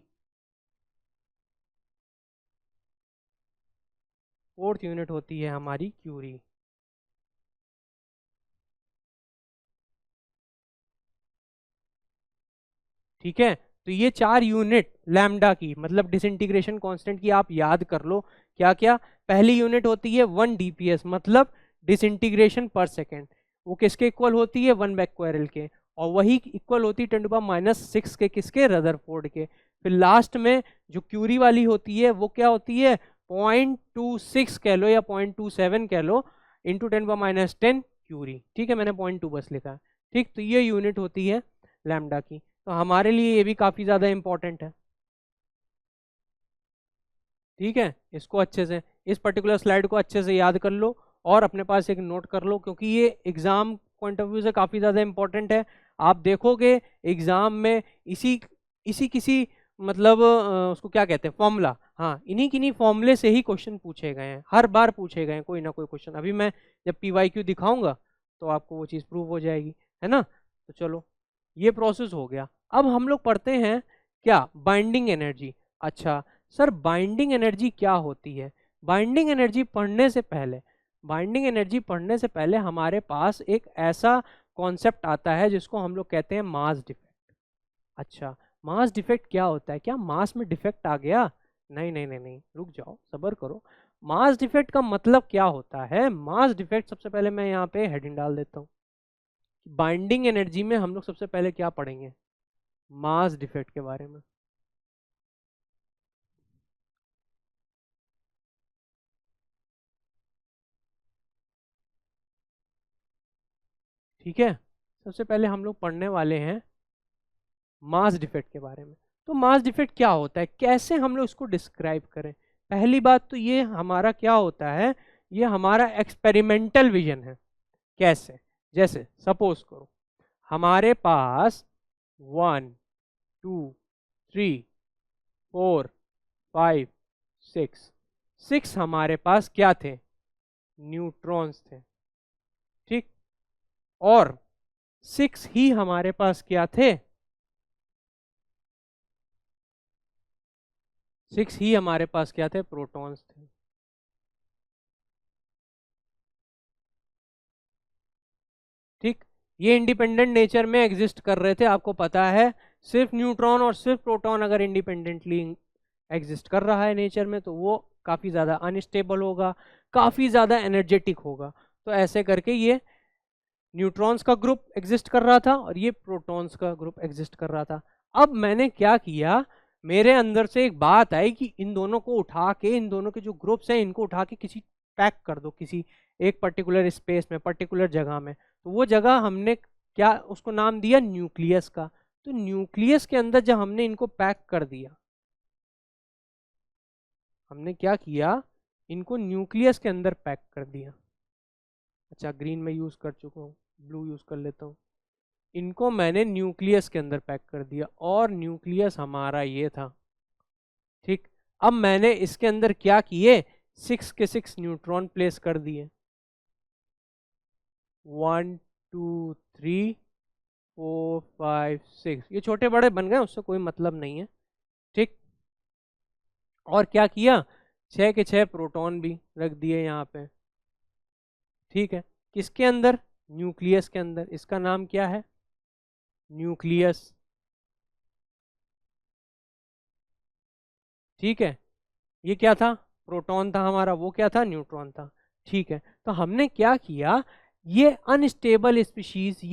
फोर्थ यूनिट होती है हमारी क्यूरी। ठीक है, तो ये 4 यूनिट लैम्डा की मतलब डिसइंटीग्रेशन कांस्टेंट की आप याद कर लो। क्या क्या? पहली यूनिट होती है 1 डीपीएस मतलब डिसइंटीग्रेशन पर सेकेंड, वो किसके इक्वल होती है? 1 बेक्वेरल के, और वही इक्वल होती है 10⁻⁻⁶ के, किसके? रदरफोर्ड के। फिर लास्ट में जो क्यूरी वाली होती है वो क्या होती है? 0.26 कह लो या 0.27 कह लो, इंटू 10⁻⁻10 क्यूरी। ठीक है, मैंने 0.2 बस लिखा है। ठीक, तो ये यूनिट होती है लैम्डा की। तो हमारे लिए ये भी काफ़ी ज़्यादा इम्पोर्टेंट है। ठीक है, इसको अच्छे से, इस पर्टिकुलर स्लाइड को अच्छे से याद कर लो और अपने पास एक नोट कर लो, क्योंकि ये एग्ज़ाम पॉइंट ऑफ व्यू से काफ़ी ज़्यादा इम्पोर्टेंट है। आप देखोगे एग्ज़ाम में इसी इसी किसी मतलब उसको क्या कहते हैं, फॉर्मूला, हाँ, इन्हीं किन्हीं फॉर्मूले से ही क्वेश्चन पूछे गए हैं, हर बार पूछे गए हैं कोई ना कोई क्वेश्चन। अभी मैं जब PYQ दिखाऊंगा तो आपको वो चीज़ प्रूव हो जाएगी, है ना। तो चलो, ये प्रोसेस हो गया। अब हम लोग पढ़ते हैं क्या? Binding energy. अच्छा सर, बाइंडिंग एनर्जी क्या होती है? बाइंडिंग एनर्जी पढ़ने से पहले, बाइंडिंग एनर्जी पढ़ने से पहले हमारे पास एक ऐसा कॉन्सेप्ट आता है जिसको हम लोग कहते हैं मास डिफेक्ट। अच्छा, मास डिफेक्ट क्या होता है? क्या मास में डिफेक्ट आ गया? नहीं नहीं नहीं नहीं, रुक जाओ, सब्र करो। मास डिफेक्ट का मतलब क्या होता है? मास डिफेक्ट, सबसे पहले मैं यहाँ पे हेडिंग डाल देता हूँ। बाइंडिंग एनर्जी में हम लोग सबसे पहले क्या पढ़ेंगे? मास डिफेक्ट के बारे में। ठीक है, सबसे पहले हम लोग पढ़ने वाले हैं मास डिफेक्ट के बारे में। तो मास डिफेक्ट क्या होता है, कैसे हम लोग इसको डिस्क्राइब करें? पहली बात तो ये हमारा क्या होता है, ये हमारा एक्सपेरिमेंटल विजन है। कैसे? जैसे सपोज करो हमारे पास 1 2 3 4 5 6, 6 हमारे पास क्या थे? न्यूट्रॉन्स थे। ठीक, और 6 ही हमारे पास क्या थे? 6 ही हमारे पास क्या थे? प्रोटॉन्स थे। ठीक, ये इंडिपेंडेंट नेचर में एग्जिस्ट कर रहे थे, आपको पता है। सिर्फ न्यूट्रॉन और सिर्फ प्रोटॉन अगर इंडिपेंडेंटली एग्जिस्ट कर रहा है नेचर में तो वो काफ़ी ज़्यादा अनस्टेबल होगा, काफ़ी ज़्यादा एनर्जेटिक होगा। तो ऐसे करके ये न्यूट्रॉन्स का ग्रुप एग्जिस्ट कर रहा था और ये प्रोटॉन्स का ग्रुप एग्जिस्ट कर रहा था। अब मैंने क्या किया, मेरे अंदर से एक बात आई कि इन दोनों को उठा के, इन दोनों के जो ग्रुप्स हैं इनको उठा के किसी पैक कर दो किसी एक पर्टिकुलर स्पेस में, पर्टिकुलर जगह में। तो वो जगह हमने क्या उसको नाम दिया? न्यूक्लियस का। तो न्यूक्लियस के अंदर जब हमने इनको पैक कर दिया, हमने क्या किया, इनको न्यूक्लियस के अंदर पैक कर दिया। अच्छा, ग्रीन में यूज कर चुका हूँ, ब्लू यूज कर लेता हूँ। इनको मैंने न्यूक्लियस के अंदर पैक कर दिया और न्यूक्लियस हमारा ये था। ठीक, अब मैंने इसके अंदर क्या किए? 6 के 6 न्यूट्रॉन प्लेस कर दिए। 1 2 3 4 5 6, ये छोटे बड़े बन गए, उससे कोई मतलब नहीं है। ठीक, और क्या किया? 6 के 6 प्रोटॉन भी रख दिए यहाँ पे। ठीक है, किसके अंदर? न्यूक्लियस के अंदर। इसका नाम क्या है? न्यूक्लियस। ठीक है, ये क्या था, प्रोटॉन था हमारा, वो क्या था, न्यूट्रॉन था। ठीक है, तो हमने क्या किया, ये अनस्टेबल स्पीशीज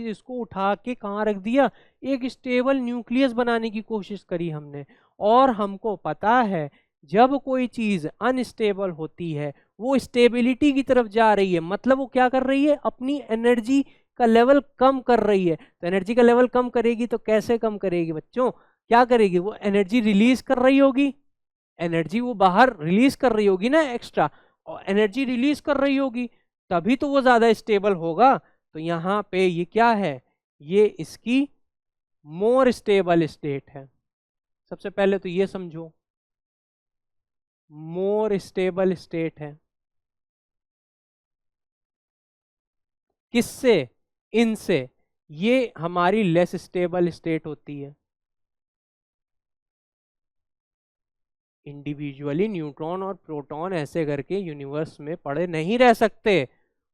इसको उठा के कहाँ रख दिया, एक स्टेबल न्यूक्लियस बनाने की कोशिश करी हमने। और हमको पता है जब कोई चीज अनस्टेबल होती है वो स्टेबिलिटी की तरफ जा रही है, मतलब वो क्या कर रही है, अपनी एनर्जी का लेवल कम कर रही है। तो एनर्जी का लेवल कम करेगी तो कैसे कम करेगी बच्चों, क्या करेगी, वो एनर्जी रिलीज कर रही होगी, एनर्जी वो बाहर रिलीज कर रही होगी ना एक्स्ट्रा, और एनर्जी रिलीज कर रही होगी तभी तो वो ज्यादा स्टेबल होगा। तो यहाँ पे ये क्या है, ये इसकी मोर स्टेबल स्टेट है। सबसे पहले तो ये समझो, मोर स्टेबल स्टेट है किससे, इनसे, ये हमारी लेस स्टेबल स्टेट होती है। इंडिविजुअली न्यूट्रॉन और प्रोटॉन ऐसे करके यूनिवर्स में पड़े नहीं रह सकते,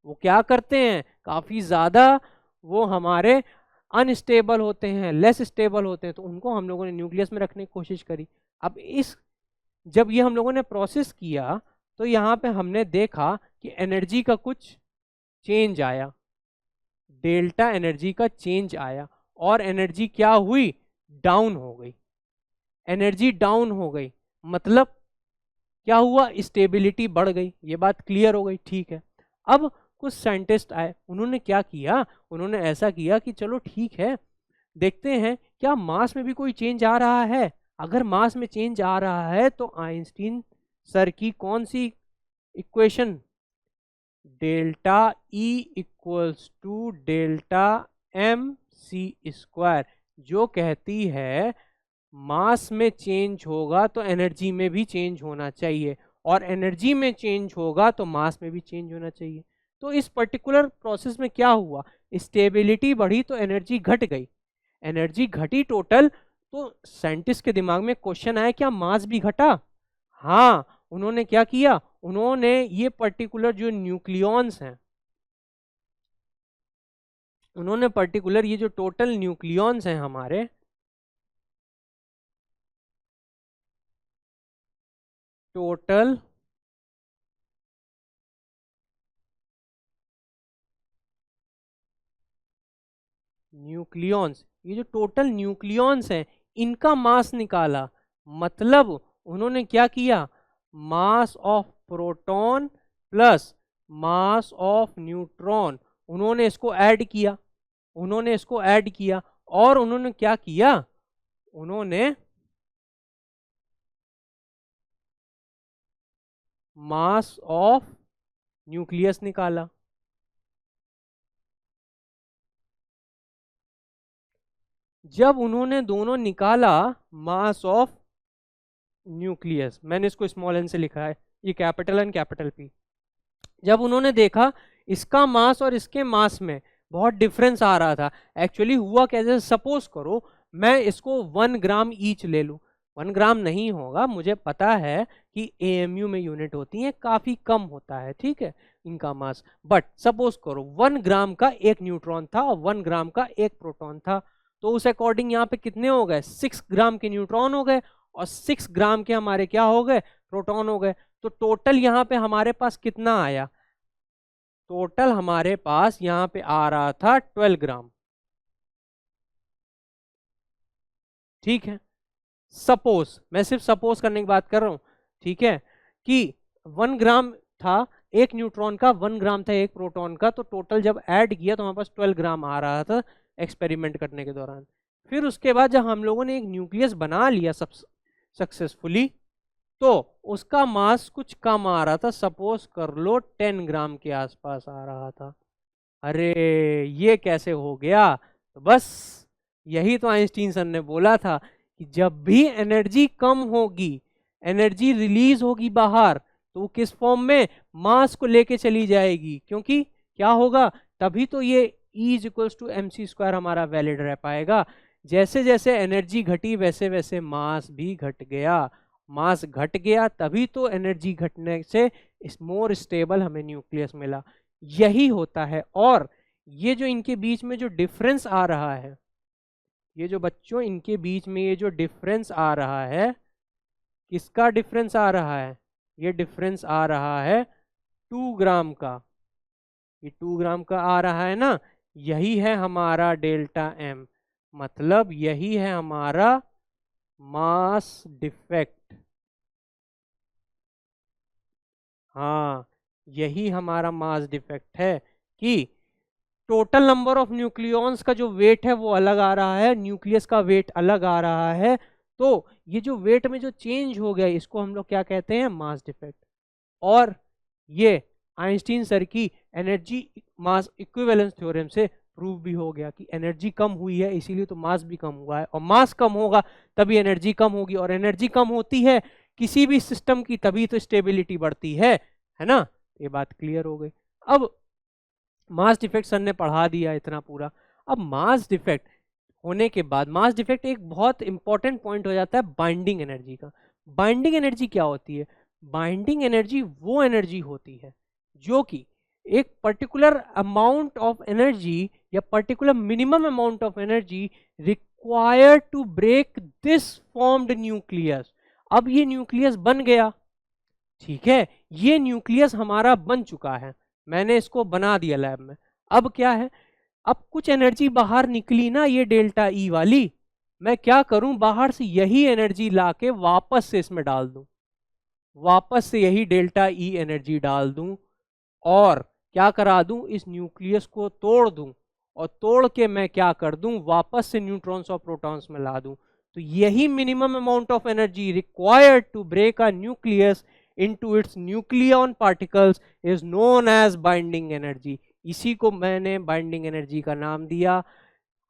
वो क्या करते हैं, काफी ज्यादा वो हमारे अनस्टेबल होते हैं, लेस स्टेबल होते हैं, तो उनको हम लोगों ने न्यूक्लियस में रखने की कोशिश करी। अब इस जब ये हम लोगों ने प्रोसेस किया तो यहाँ पे हमने देखा कि एनर्जी का कुछ चेंज आया, डेल्टा एनर्जी का चेंज आया, और एनर्जी क्या हुई, डाउन हो गई, एनर्जी डाउन हो गई, मतलब क्या हुआ, स्टेबिलिटी बढ़ गई। ये बात क्लियर हो गई, ठीक है। अब कुछ साइंटिस्ट आए, उन्होंने क्या किया, उन्होंने ऐसा किया कि चलो ठीक है, देखते हैं क्या मास में भी कोई चेंज आ रहा है। अगर मास में चेंज आ रहा है तो आइंस्टीन सर की कौन सी equation, delta E equals to delta M C square, जो कहती है मास में चेंज होगा तो एनर्जी में भी चेंज होना चाहिए, और एनर्जी में चेंज होगा तो मास में भी चेंज होना चाहिए। तो इस पर्टिकुलर प्रोसेस में क्या हुआ, स्टेबिलिटी बढ़ी तो एनर्जी घट गई, एनर्जी घटी टोटल, तो साइंटिस्ट के दिमाग में क्वेश्चन आया क्या मास भी घटा। हाँ, उन्होंने क्या किया, उन्होंने ये पर्टिकुलर जो न्यूक्लियॉन्स हैं, उन्होंने पर्टिकुलर ये जो टोटल न्यूक्लियॉन्स हैं हमारे, टोटल न्यूक्लियॉन्स, ये जो टोटल न्यूक्लियॉन्स हैं इनका मास निकाला। मतलब उन्होंने क्या किया, mass of proton plus mass of neutron, उन्होंने इसको ऐड किया, उन्होंने इसको ऐड किया, और उन्होंने क्या किया, उन्होंने मास ऑफ न्यूक्लियस निकाला। जब उन्होंने दोनों निकाला, मास ऑफ न्यूक्लियस, मैंने इसको स्मॉल एन से लिखा है, ये कैपिटल एन कैपिटल पी, जब उन्होंने देखा इसका मास और इसके मास में बहुत डिफरेंस आ रहा था, एक्चुअली हुआ कैसे, सपोज करो मैं इसको 1 ग्राम ईच ले लूं, 1 ग्राम नहीं होगा, मुझे पता है कि एएमयू में यूनिट होती है, काफी कम होता है, ठीक है इनका मास, बट सपोज करो 1 ग्राम का एक न्यूट्रॉन था और 1 ग्राम का एक प्रोटॉन था, तो उस अकॉर्डिंग यहाँ पे कितने हो गए, 6 ग्राम के न्यूट्रॉन हो गए और 6 ग्राम के हमारे क्या हो गए, प्रोटॉन हो गए। तो टोटल यहाँ पे हमारे पास कितना आया, टोटल हमारे पास यहाँ पे आ रहा था 12 ग्राम, ठीक है। सपोज, मैं सिर्फ सपोज करने की बात कर रहा हूँ, ठीक है, कि 1 ग्राम था एक न्यूट्रॉन का, 1 ग्राम था एक प्रोटॉन का, तो टोटल जब ऐड किया तो हमारे पास 12 ग्राम आ रहा था एक्सपेरिमेंट करने के दौरान। फिर उसके बाद जब हम लोगों ने एक न्यूक्लियस बना लिया सब सक्सेसफुली, तो उसका मास कुछ कम आ रहा था, सपोज कर लो 10 ग्राम के आसपास आ रहा था। अरे ये कैसे हो गया, तो बस यही तो आइंस्टीन सर ने बोला था कि जब भी एनर्जी कम होगी, एनर्जी रिलीज होगी बाहर, तो वो किस फॉर्म में, मास को लेके चली जाएगी, क्योंकि क्या होगा, तभी तो ये E is equals to M C square हमारा वैलिड रह पाएगा। जैसे जैसे एनर्जी घटी वैसे वैसे मास भी घट गया, मास घट गया तभी तो एनर्जी घटने से मोर स्टेबल हमें न्यूक्लियस मिला। यही होता है। और ये जो इनके बीच में जो डिफरेंस आ रहा है, ये जो बच्चों इनके बीच में ये जो डिफरेंस आ रहा है, किसका डिफरेंस आ रहा है? ये डिफरेंस आ रहा है 2 ग्राम का। ये 2 ग्राम का आ रहा है ना, यही है हमारा डेल्टा एम, मतलब यही है हमारा मास डिफेक्ट। हाँ, यही हमारा मास डिफेक्ट है कि टोटल नंबर ऑफ न्यूक्लियॉन्स का जो वेट है वो अलग आ रहा है, न्यूक्लियस का वेट अलग आ रहा है। तो ये जो वेट में जो चेंज हो गया इसको हम लोग क्या कहते हैं? Mass defect. और ये आइंस्टीन सर की एनर्जी मास इक्विवेलेंस थ्योरम से प्रूव भी हो गया कि एनर्जी कम हुई है इसीलिए तो मास भी कम हुआ है, और मास कम होगा तभी एनर्जी कम होगी, और एनर्जी कम होती है किसी भी सिस्टम की तभी तो स्टेबिलिटी बढ़ती है ना? ये बात क्लियर हो गई। अब मास डिफेक्ट सर ने पढ़ा दिया इतना पूरा। अब मास डिफेक्ट होने के बाद मास डिफेक्ट एक बहुत इंपॉर्टेंट पॉइंट हो जाता है बाइंडिंग एनर्जी का। बाइंडिंग एनर्जी क्या होती है? बाइंडिंग एनर्जी वो एनर्जी होती है जो कि एक पर्टिकुलर अमाउंट ऑफ एनर्जी या particular minimum amount of energy required to break this formed nucleus. अब ये न्यूक्लियस बन गया, ठीक है, ये न्यूक्लियस हमारा बन चुका है, मैंने इसको बना दिया लैब में। अब क्या है? अब कुछ एनर्जी बाहर निकली ना, ये डेल्टा ई वाली, मैं क्या करूं, बाहर से यही एनर्जी लाके वापस से इसमें डाल दूं, वापस से यही डेल्टा ई एनर्जी डाल दूं, और क्या करा दूं, इस न्यूक्लियस को तोड़ दूं, और तोड़ के मैं क्या कर दूं, वापस से न्यूट्रॉन्स और प्रोटॉन्स में ला दूं। तो यही minimum amount of energy required to break a nucleus into its nucleon particles is known as binding energy. इसी को मैंने बाइंडिंग एनर्जी का नाम दिया।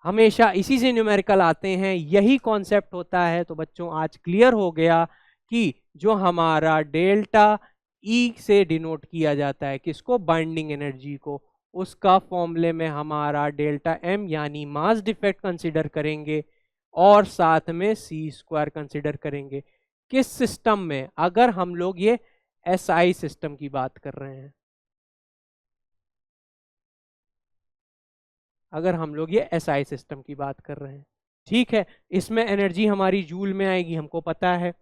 हमेशा इसी से न्यूमेरिकल आते हैं, यही कॉन्सेप्ट होता है। तो बच्चों आज क्लियर हो गया कि जो हमारा डेल्टा ई से डिनोट किया जाता है किसको? बाइंडिंग एनर्जी को, उसका फॉर्मूले में हमारा डेल्टा एम यानी मास डिफेक्ट कंसिडर करेंगे, और साथ में सी स्क्वायर कंसिडर करेंगे। किस सिस्टम में? अगर हम लोग ये एसआई सिस्टम की बात कर रहे हैं, अगर हम लोग ये एसआई सिस्टम की बात कर रहे हैं, ठीक है, इसमें एनर्जी हमारी जूल में आएगी, हमको पता है।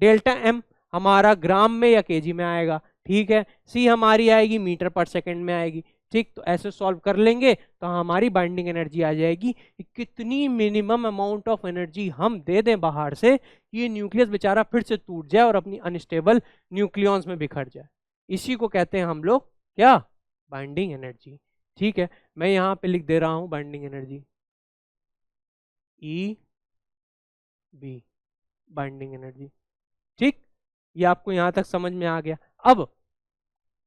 डेल्टा एम हमारा ग्राम में या केजी में आएगा, ठीक है। सी हमारी आएगी मीटर पर सेकंड में आएगी, ठीक। तो ऐसे सॉल्व कर लेंगे तो हमारी बाइंडिंग एनर्जी आ जाएगी कि कितनी मिनिमम अमाउंट ऑफ एनर्जी हम दे दें बाहर से कि ये न्यूक्लियस बेचारा फिर से टूट जाए और अपनी अनस्टेबल न्यूक्लियॉन्स में बिखर जाए। इसी को कहते हैं हम लोग क्या? बाइंडिंग एनर्जी, ठीक है। मैं यहाँ पे लिख दे रहा हूँ binding energy E B, binding energy, ठीक। ये आपको यहाँ तक समझ में आ गया। अब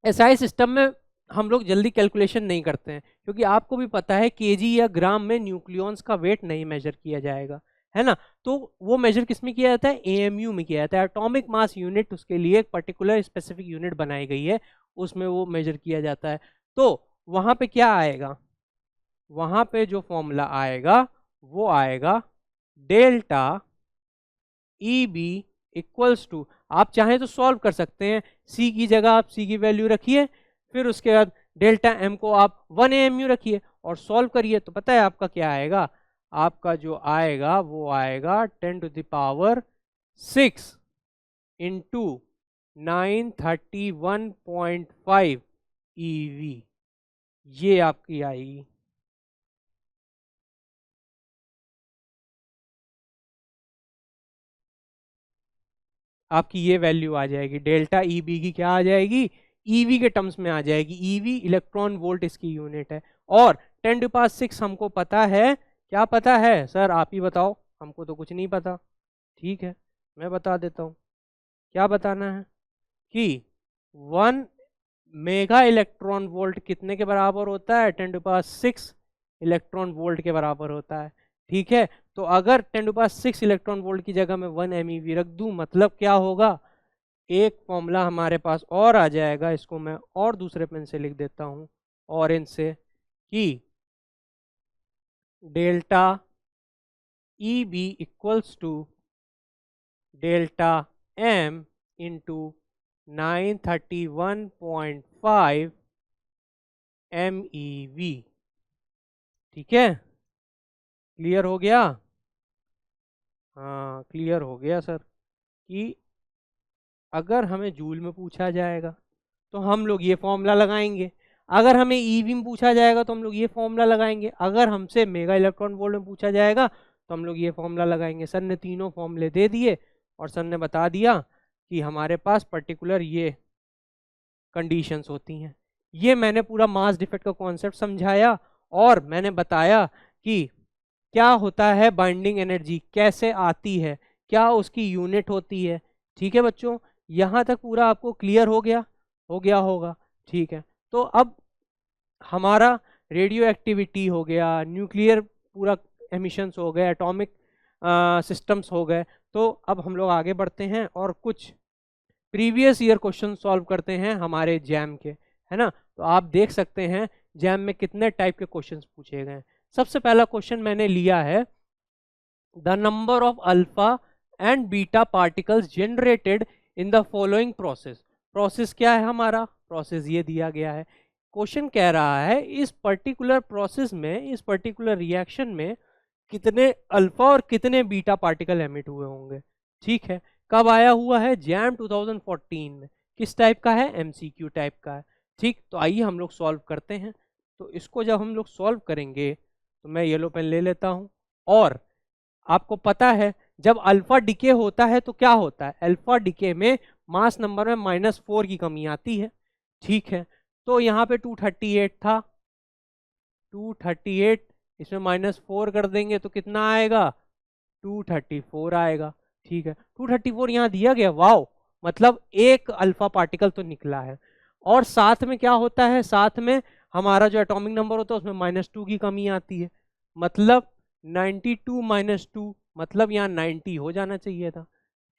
एसआई सिस्टम में हम लोग जल्दी कैलकुलेशन नहीं करते हैं क्योंकि आपको भी पता है केजी या ग्राम में न्यूक्लियॉन्स का वेट नहीं मेजर किया जाएगा, है ना? तो वो मेजर किस में किया जाता है? एएमयू में किया जाता है, एटॉमिक मास यूनिट। उसके लिए एक पर्टिकुलर स्पेसिफिक यूनिट बनाई गई है, उसमें वो मेजर किया जाता है। तो वहाँ पे क्या आएगा? वहाँ पे जो फॉर्मूला आएगा वो आएगा delta E B equals to, आप चाहें तो सॉल्व कर सकते हैं, सी की जगह आप सी की वैल्यू रखिए, फिर उसके बाद डेल्टा एम को आप 1 AMU रखिए और सॉल्व करिए। तो पता है आपका क्या आएगा? आपका जो आएगा वो आएगा 10⁻6 इंटू 931.5 EV, ये आपकी आएगी। आपकी ये वैल्यू आ जाएगी, डेल्टा ई बी की क्या आ जाएगी? ईवी के टर्म्स में आ जाएगी। ईवी इलेक्ट्रॉन वोल्ट इसकी यूनिट है, और 10⁻6 हमको पता है। क्या पता है सर? आप ही बताओ, हमको तो कुछ नहीं पता। ठीक है, मैं बता देता हूँ। क्या बताना है? कि 1 मेगा इलेक्ट्रॉन वोल्ट कितने के बराबर होता है? 10⁻6 इलेक्ट्रॉन वोल्ट के बराबर होता है, ठीक है। तो अगर 10⁻6 इलेक्ट्रॉन वोल्ट की जगह मैं 1 MeV रख दूं, मतलब क्या होगा? एक फॉर्मूला हमारे पास और आ जाएगा, इसको मैं और दूसरे पेन से लिख देता हूं, ऑरेंज से, कि delta E B equals to delta M into 931.5 MeV। ठीक है, क्लियर हो गया? हाँ, क्लियर हो गया सर। कि अगर हमें जूल में पूछा जाएगा तो हम लोग ये फॉर्मूला लगाएंगे, अगर हमें ईवी में पूछा जाएगा तो हम लोग ये फॉर्मूला लगाएंगे, अगर हमसे मेगा इलेक्ट्रॉन वोल्ट में पूछा जाएगा तो हम लोग ये फॉर्मूला लगाएंगे। सर ने तीनों फॉर्मूले दे दिए और सर ने बता दिया कि हमारे पास पर्टिकुलर ये कंडीशंस होती हैं। ये मैंने पूरा मास डिफेक्ट का कॉन्सेप्ट समझाया और मैंने बताया कि क्या होता है बाइंडिंग एनर्जी, कैसे आती है, क्या उसकी यूनिट होती है। ठीक है बच्चों, यहाँ तक पूरा आपको क्लियर हो गया? हो गया होगा। ठीक है, तो अब हमारा रेडियो एक्टिविटी हो गया, न्यूक्लियर पूरा एमिशंस हो गए, एटॉमिक सिस्टम्स हो गए। तो अब हम लोग आगे बढ़ते हैं और कुछ प्रीवियस ईयर क्वेश्चन सॉल्व करते हैं हमारे जैम के, है ना। तो आप देख सकते हैं जैम में कितने टाइप के क्वेश्चंस पूछे गए हैं। सबसे पहला क्वेश्चन मैंने लिया है, the number of alpha and beta particles generated in the following process. Process क्या है हमारा? प्रोसेस ये दिया गया है। क्वेश्चन कह रहा है इस पर्टिकुलर प्रोसेस में, इस पर्टिकुलर रिएक्शन में कितने अल्फा और कितने बीटा पार्टिकल एमिट हुए होंगे। ठीक है, कब आया हुआ है? जैम 2014 में। किस टाइप का है? एमसीक्यू टाइप का है। ठीक, तो आइए हम लोग सॉल्व करते हैं। तो इसको जब हम लोग सॉल्व करेंगे तो मैं येलो पेन ले लेता हूं। और आपको पता है जब अल्फा डिके होता है तो क्या होता है? अल्फा डिके में मास नंबर में -4 की कमी आती है। ठीक है, तो यहाँ पे 238 था, 238 इसमें -4 कर देंगे तो कितना आएगा? 234 आएगा। ठीक है, 234 यहाँ दिया गया, वाओ, मतलब एक अल्फा पार्टिकल तो निकला है। और साथ में क्या होता है? साथ में हमारा जो एटॉमिक नंबर होता है उसमें -2 की कमी आती है, मतलब 92 -2, मतलब यहाँ 90 हो जाना चाहिए था।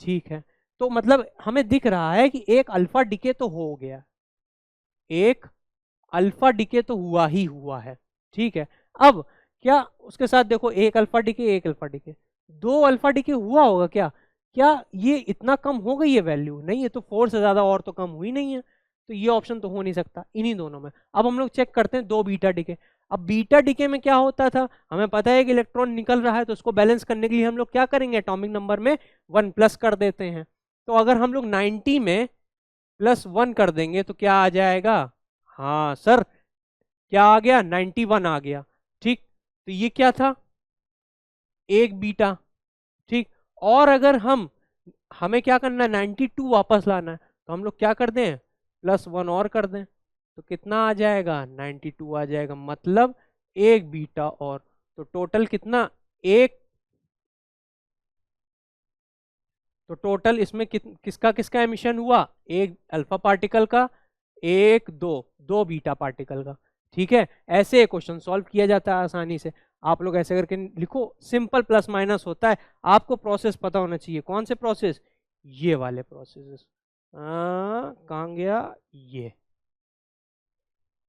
ठीक है, तो मतलब हमें दिख रहा है कि एक अल्फा डिके तो हो गया, एक अल्फा डिके तो हुआ ही हुआ है। ठीक है, अब क्या उसके साथ देखो, एक अल्फा डिके, एक अल्फा डिके, दो अल्फा डिके हुआ होगा क्या? क्या ये इतना कम हो गई है वैल्यू? नहीं, ये तो 4 से ज्यादा और तो कम हुई नहीं है, तो ये ऑप्शन तो हो नहीं सकता इन्हीं दोनों में। अब हम लोग चेक करते हैं दो बीटा डिके। अब बीटा डिके में क्या होता था? हमें पता है कि इलेक्ट्रॉन निकल रहा है, तो उसको बैलेंस करने के लिए हम लोग क्या करेंगे? एटॉमिक नंबर में 1 प्लस कर देते हैं। तो अगर हम लोग 90 में +1 कर देंगे तो क्या आ जाएगा? हाँ सर, क्या आ गया? 91 आ गया। ठीक, तो ये क्या था? एक बीटा। ठीक, और अगर हमें क्या करना है? 92 वापस लाना है, तो हम लोग क्या कर दें? +1 और कर दें, तो कितना आ जाएगा? 92 आ जाएगा, मतलब एक बीटा और। तो टोटल कितना? एक। तो टोटल इसमें किसका किसका एमिशन हुआ? एक अल्फा पार्टिकल का, एक दो बीटा पार्टिकल का। ठीक है, ऐसे क्वेश्चन सॉल्व किया जाता है आसानी से। आप लोग ऐसे करके लिखो, सिंपल प्लस माइनस होता है। आपको प्रोसेस पता होना चाहिए। कौन से प्रोसेस? ये वाले प्रोसेस। कहाँ गया?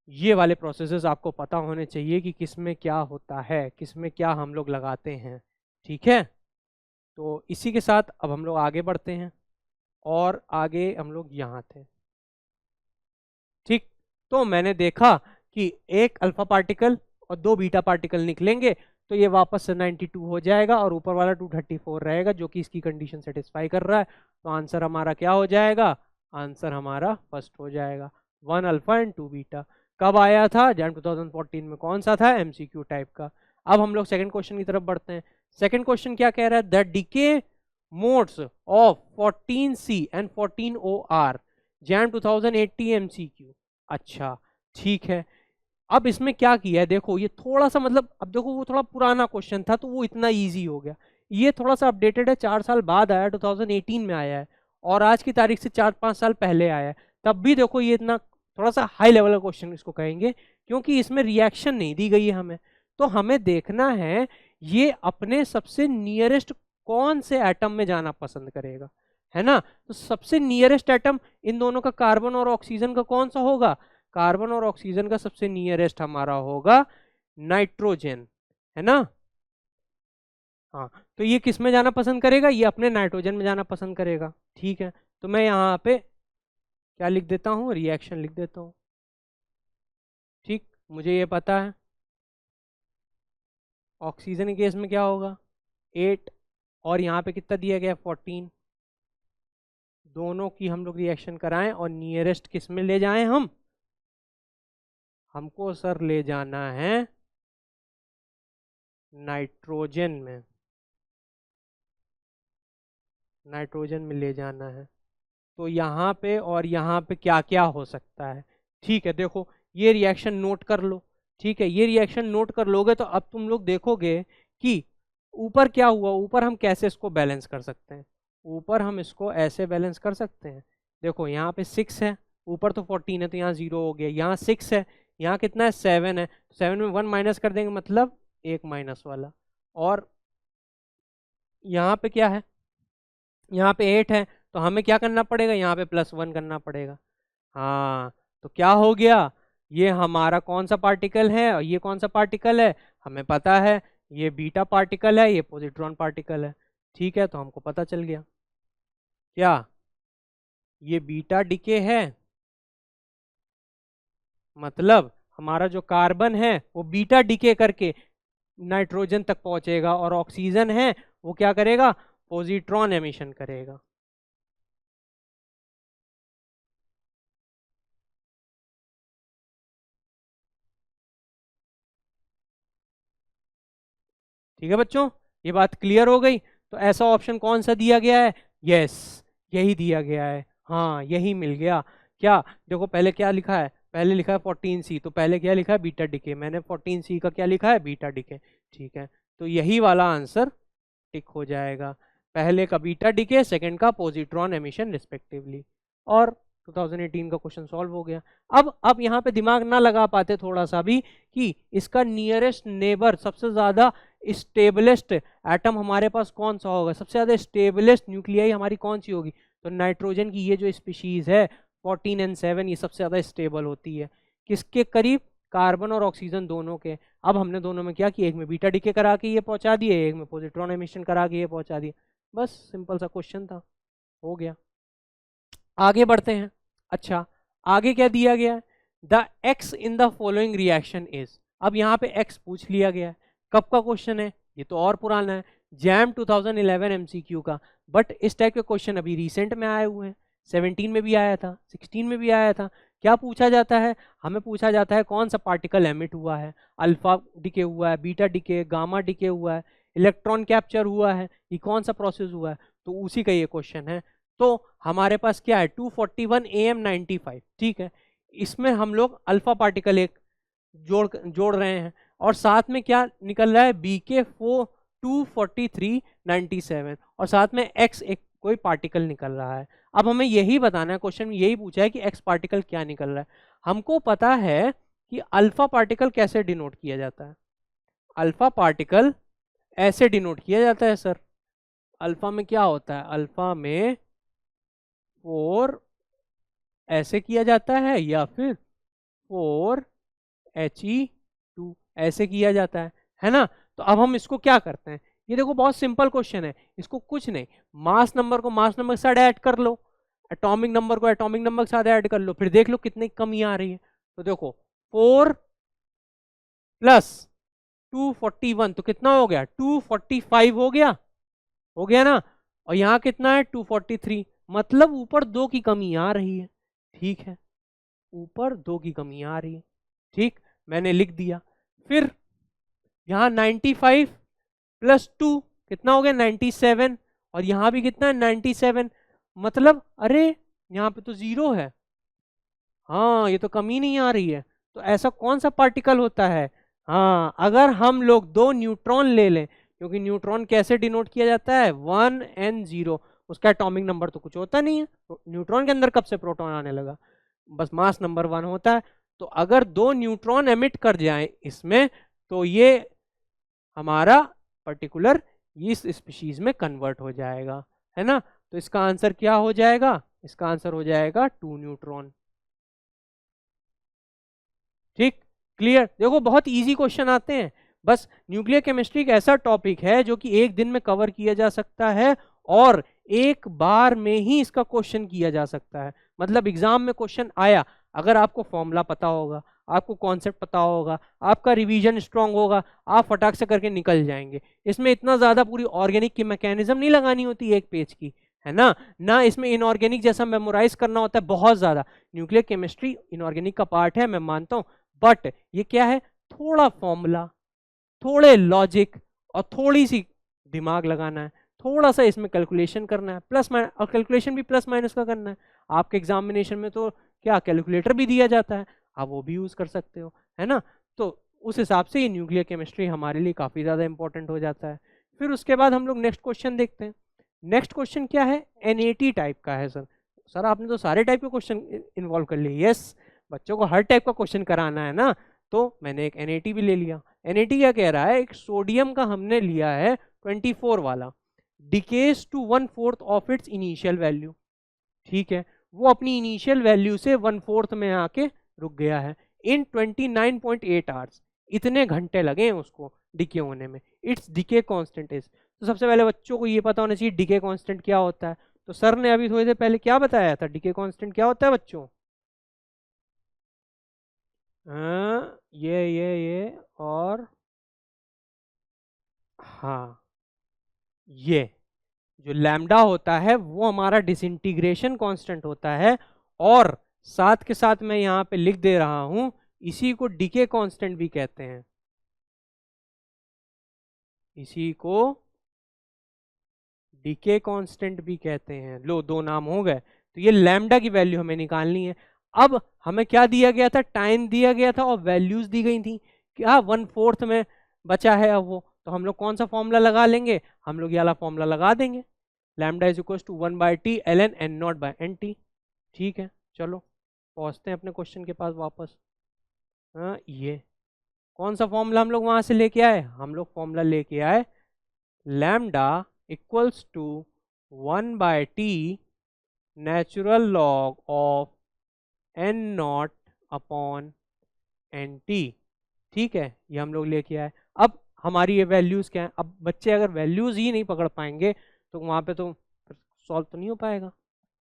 ये वाले प्रोसेसेस आपको पता होने चाहिए कि किस में क्या होता है, किस में क्या हम लोग लगाते हैं। ठीक है, तो इसी के साथ अब हम लोग आगे बढ़ते हैं और आगे हम लोग यहाँ थे। ठीक, तो मैंने देखा कि एक अल्फा पार्टिकल और दो बीटा पार्टिकल निकलेंगे, तो ये वापस से 92 हो जाएगा और ऊपर वाला 234 रहेगा, जो कि इसकी कंडीशन सेटिस्फाई कर रहा है। तो आंसर हमारा क्या हो जाएगा? आंसर हमारा फर्स्ट हो जाएगा, 1 अल्फा एंड 2 बीटा। कब आया था? जैन 2014 में। कौन सा था? एमसीक्यू टाइप का। अब हम लोग सेकंड क्वेश्चन की तरफ बढ़ते हैं। सेकंड क्वेश्चन क्या कह रहा है? The decay modes of 14C and 14OR जैन 2080 एमसीक्यू। अच्छा, ठीक है। अब इसमें क्या किया है? देखो, ये थोड़ा सा, मतलब अब देखो, वो थोड़ा पुराना क्वेश्चन था तो वो इतना इजी हो गया। ये थोड़ा सा अपडेटेड है, 4 साल बाद आया, 2018 में आया है, और आज की तारीख से 4-5 साल पहले आया है। तब भी देखो, ये इतना थोड़ा सा हाई लेवल का क्वेश्चन इसको कहेंगे, क्योंकि इसमें रिएक्शन नहीं दी गई है हमें। तो हमें देखना है ये अपने सबसे नियरेस्ट कौन से एटम में जाना पसंद करेगा, है ना। तो सबसे नियरेस्ट एटम इन दोनों का, कार्बन और ऑक्सीजन का, कौन सा होगा? कार्बन और ऑक्सीजन का सबसे नियरेस्ट हमारा होगा नाइट्रोजन, है ना। हाँ, तो ये किस में जाना पसंद करेगा? ये अपने नाइट्रोजन में जाना पसंद करेगा। ठीक है, तो मैं यहाँ पे क्या लिख देता हूँ? रिएक्शन लिख देता हूँ। ठीक, मुझे ये पता है ऑक्सीजन के केस में क्या होगा? 8, और यहाँ पे कितना दिया गया? 14। दोनों की हम लोग रिएक्शन कराएं और नियरेस्ट किस में ले जाएं हम? हमको सर ले जाना है नाइट्रोजन में, नाइट्रोजन में ले जाना है। तो यहाँ पे और यहाँ पे क्या क्या हो सकता है? ठीक है, देखो ये रिएक्शन नोट कर लो। ठीक है, ये रिएक्शन नोट कर लोगे तो अब तुम लोग देखोगे कि ऊपर क्या हुआ, ऊपर हम कैसे इसको बैलेंस कर सकते हैं। ऊपर हम इसको ऐसे बैलेंस कर सकते हैं, देखो यहाँ पे 6 है, ऊपर तो 14 है तो यहाँ 0 हो गया, यहाँ 6 है, यहाँ कितना है 7 है, 7 में 1 माइनस कर देंगे मतलब एक माइनस वाला। और यहाँ पे क्या है, यहाँ पे 8 है, तो हमें क्या करना पड़ेगा, यहाँ पे +1 करना पड़ेगा। हाँ, तो क्या हो गया, ये हमारा कौन सा पार्टिकल है और ये कौन सा पार्टिकल है, हमें पता है ये बीटा पार्टिकल है, ये पॉजिट्रॉन पार्टिकल है। ठीक है, तो हमको पता चल गया क्या, ये बीटा डिके है, मतलब हमारा जो कार्बन है वो बीटा डिके करके नाइट्रोजन तक पहुंचेगा, और ऑक्सीजन है वो क्या करेगा, पॉजिट्रॉन एमिशन करेगा। ठीक है बच्चों, ये बात क्लियर हो गई। तो ऐसा ऑप्शन कौन सा दिया गया है, यस यही दिया गया है, हाँ यही मिल गया। क्या, देखो पहले क्या लिखा है, पहले लिखा है 14C, तो पहले क्या लिखा है बीटा डिके, मैंने 14C का क्या लिखा है बीटा डिके। ठीक है, तो यही वाला आंसर टिक हो जाएगा, पहले का बीटा डिके, सेकंड का पॉजिट्रॉन एमिशन रिस्पेक्टिवली। और 2018 का क्वेश्चन सॉल्व हो गया। अब यहाँ पे दिमाग ना लगा पाते थोड़ा सा भी कि इसका नियरेस्ट नेबर, सबसे ज्यादा स्टेबलेस्ट एटम हमारे पास कौन सा होगा, सबसे ज्यादा स्टेबलेस्ट न्यूक्लियाई हमारी कौन सी होगी, तो नाइट्रोजन की ये जो स्पीशीज है 14 और 7 ये सबसे ज्यादा स्टेबल होती है, किसके करीब, कार्बन और ऑक्सीजन दोनों के। अब हमने दोनों में क्या किया, एक में बीटा डिके करा के ये पहुंचा दिए, एक में पॉजिट्रॉन एमिशन करा के ये पहुंचा दिए, बस सिंपल सा क्वेश्चन था, हो गया। आगे बढ़ते हैं। अच्छा, आगे क्या दिया गया है, the x in the following reaction is. अब यहाँ पे एक्स पूछ लिया गया है, कब का क्वेश्चन है, ये तो और पुराना है, जैम 2011 एमसीक्यू का, बट इस टाइप के क्वेश्चन अभी रिसेंट में आए हुए हैं, 17 में भी आया था, 16 में भी आया था। क्या पूछा जाता है, हमें पूछा जाता है कौन सा पार्टिकल एमिट हुआ है, अल्फा डिके हुआ है, बीटा डिके, गामा डिके हुआ है, इलेक्ट्रॉन कैप्चर हुआ है, ये कौन सा प्रोसेस हुआ है, तो उसी का ये क्वेश्चन है। तो हमारे पास क्या है 241 AM95, ठीक है, इसमें हम लोग अल्फा पार्टिकल एक जोड़ रहे हैं, और साथ में क्या निकल रहा है BK4 24397, और साथ में X एक कोई पार्टिकल निकल रहा है। अब हमें यही बताना है, क्वेश्चन में यही पूछा है कि X पार्टिकल क्या निकल रहा है। हमको पता है कि अल्फा पार्टिकल कैसे डिनोट किया जाता है, अल्फा पार्टिकल ऐसे डिनोट किया जाता है सर। अल्फा में क्या होता है, अल्फा में 4 ऐसे किया जाता है, या फिर 4He2 ऐसे किया जाता है ना। तो अब हम इसको क्या करते हैं, ये देखो बहुत सिंपल क्वेश्चन है, इसको कुछ नहीं, मास नंबर को मास नंबर के साथ ऐड कर लो, एटॉमिक नंबर को एटॉमिक नंबर के साथ ऐड कर लो, फिर देख लो कितनी कमी आ रही है। तो देखो 4 + 241 तो कितना हो गया, 245 हो गया ना, और यहाँ कितना है 243, मतलब ऊपर 2 की कमी आ रही है। ठीक है, ऊपर 2 की कमी आ रही है, ठीक, मैंने लिख दिया। फिर यहाँ 95 + 2 कितना हो गया 97, और यहाँ भी कितना है 97, मतलब अरे यहाँ पे तो 0 है, हाँ ये तो कमी नहीं आ रही है। तो ऐसा कौन सा पार्टिकल होता है, हाँ अगर हम लोग 2 न्यूट्रॉन ले लें, क्योंकि न्यूट्रॉन कैसे डिनोट किया जाता है 1 और 0, उसका एटॉमिक नंबर तो कुछ होता नहीं है, तो न्यूट्रॉन के अंदर कब से प्रोटॉन आने लगा, बस मास नंबर 1 होता है। तो अगर 2 न्यूट्रॉन एमिट कर जाए इसमें, तो ये हमारा पर्टिकुलर इस स्पीशीज में कन्वर्ट हो जाएगा, है ना। तो इसका आंसर क्या हो जाएगा, इसका आंसर हो जाएगा 2 न्यूट्रॉन। ठीक, क्लियर, देखो बहुत इजी क्वेश्चन आते हैं, बस न्यूक्लियर केमिस्ट्री एक ऐसा टॉपिक है जो कि एक दिन में कवर किया जा सकता है, और एक बार में ही इसका क्वेश्चन किया जा सकता है। मतलब एग्जाम में क्वेश्चन आया, अगर आपको फॉर्मूला पता होगा, आपको कॉन्सेप्ट पता होगा, आपका रिवीजन स्ट्रांग होगा, आप फटाक से करके निकल जाएंगे। इसमें इतना ज़्यादा पूरी ऑर्गेनिक की मैकेनिज्म नहीं लगानी होती एक पेज की, है ना इसमें इनऑर्गेनिक जैसा मेमोराइज करना होता है बहुत ज्यादा। न्यूक्लियर केमिस्ट्री इनऑर्गेनिक का पार्ट है, मैं मानता हूं, बट ये क्या है, थोड़ा फॉर्मूला, थोड़े लॉजिक और थोड़ी सी दिमाग लगाना है, थोड़ा सा इसमें कैलकुलेशन करना है, प्लस माइनस, और कैलकुलेशन भी प्लस माइनस का करना है। आपके एग्जामिनेशन में तो क्या कैलकुलेटर भी दिया जाता है, आप वो भी यूज कर सकते हो, है ना। तो उस हिसाब से ये न्यूक्लियर केमिस्ट्री हमारे लिए काफी ज्यादा इंपॉर्टेंट हो जाता है। फिर उसके बाद हम लोग नेक्स्ट क्वेश्चन देखते हैं। नेक्स्ट क्वेश्चन क्या है, एनएटी टाइप का है। सर आपने तो सारे टाइप के क्वेश्चन इन्वॉल्व कर लिए। यस, बच्चों को हर टाइप का क्वेश्चन कराना है ना, तो मैंने एक एनएटी भी ले लिया। एनएटी क्या कह रहा है, एक सोडियम का हमने लिया है 24 वाला, decays to 1/4 of its initial value. ठीक है, वो अपनी इनिशियल वैल्यू से 1/4 में आके रुक गया है इन 29.8 आवर्स। इतने घंटे लगे हैं उसको डिके होने में। इट्स डिके कांस्टेंट इज, तो सबसे पहले बच्चों को ये पता होना चाहिए डिके कांस्टेंट क्या होता है। तो सर ने अभी थोड़ी देर पहले क्या बताया था, डिके कांस्टेंट क्या होता है बच्चों। हाँ, ये और हाँ, ये जो लैम्डा होता है वो हमारा डिसइंटीग्रेशन कांस्टेंट होता है, और साथ के साथ मैं यहाँ पे लिख दे रहा हूं, इसी को डीके कांस्टेंट भी कहते हैं, इसी को डीके कांस्टेंट भी कहते हैं। लो, दो नाम हो गए। तो ये लैम्डा की वैल्यू हमें निकालनी है। अब हमें क्या दिया गया था, टाइम दिया गया था और वैल्यूज दी गई थी, क्या 1/4 में बचा है अब वो, तो हम लोग कौन सा फॉर्मूला लगा लेंगे, हम लोग ये वाला फॉर्मूला लगा देंगे, lambda is equal to 1/t ln n naught by N T. ठीक है, चलो पहुंचते हैं अपने क्वेश्चन के पास वापस। हाँ, ये कौन सा फॉर्मूला हम लोग वहां से लेके आए, हम लोग फॉर्मूला लेके आए lambda equals to 1/t natural log of n naught upon N T. ठीक है, ये हम लोग लेके आए। अब हमारी ये वैल्यूज क्या है, अब बच्चे अगर वैल्यूज ही नहीं पकड़ पाएंगे तो वहां पे तो सॉल्व तो नहीं हो पाएगा।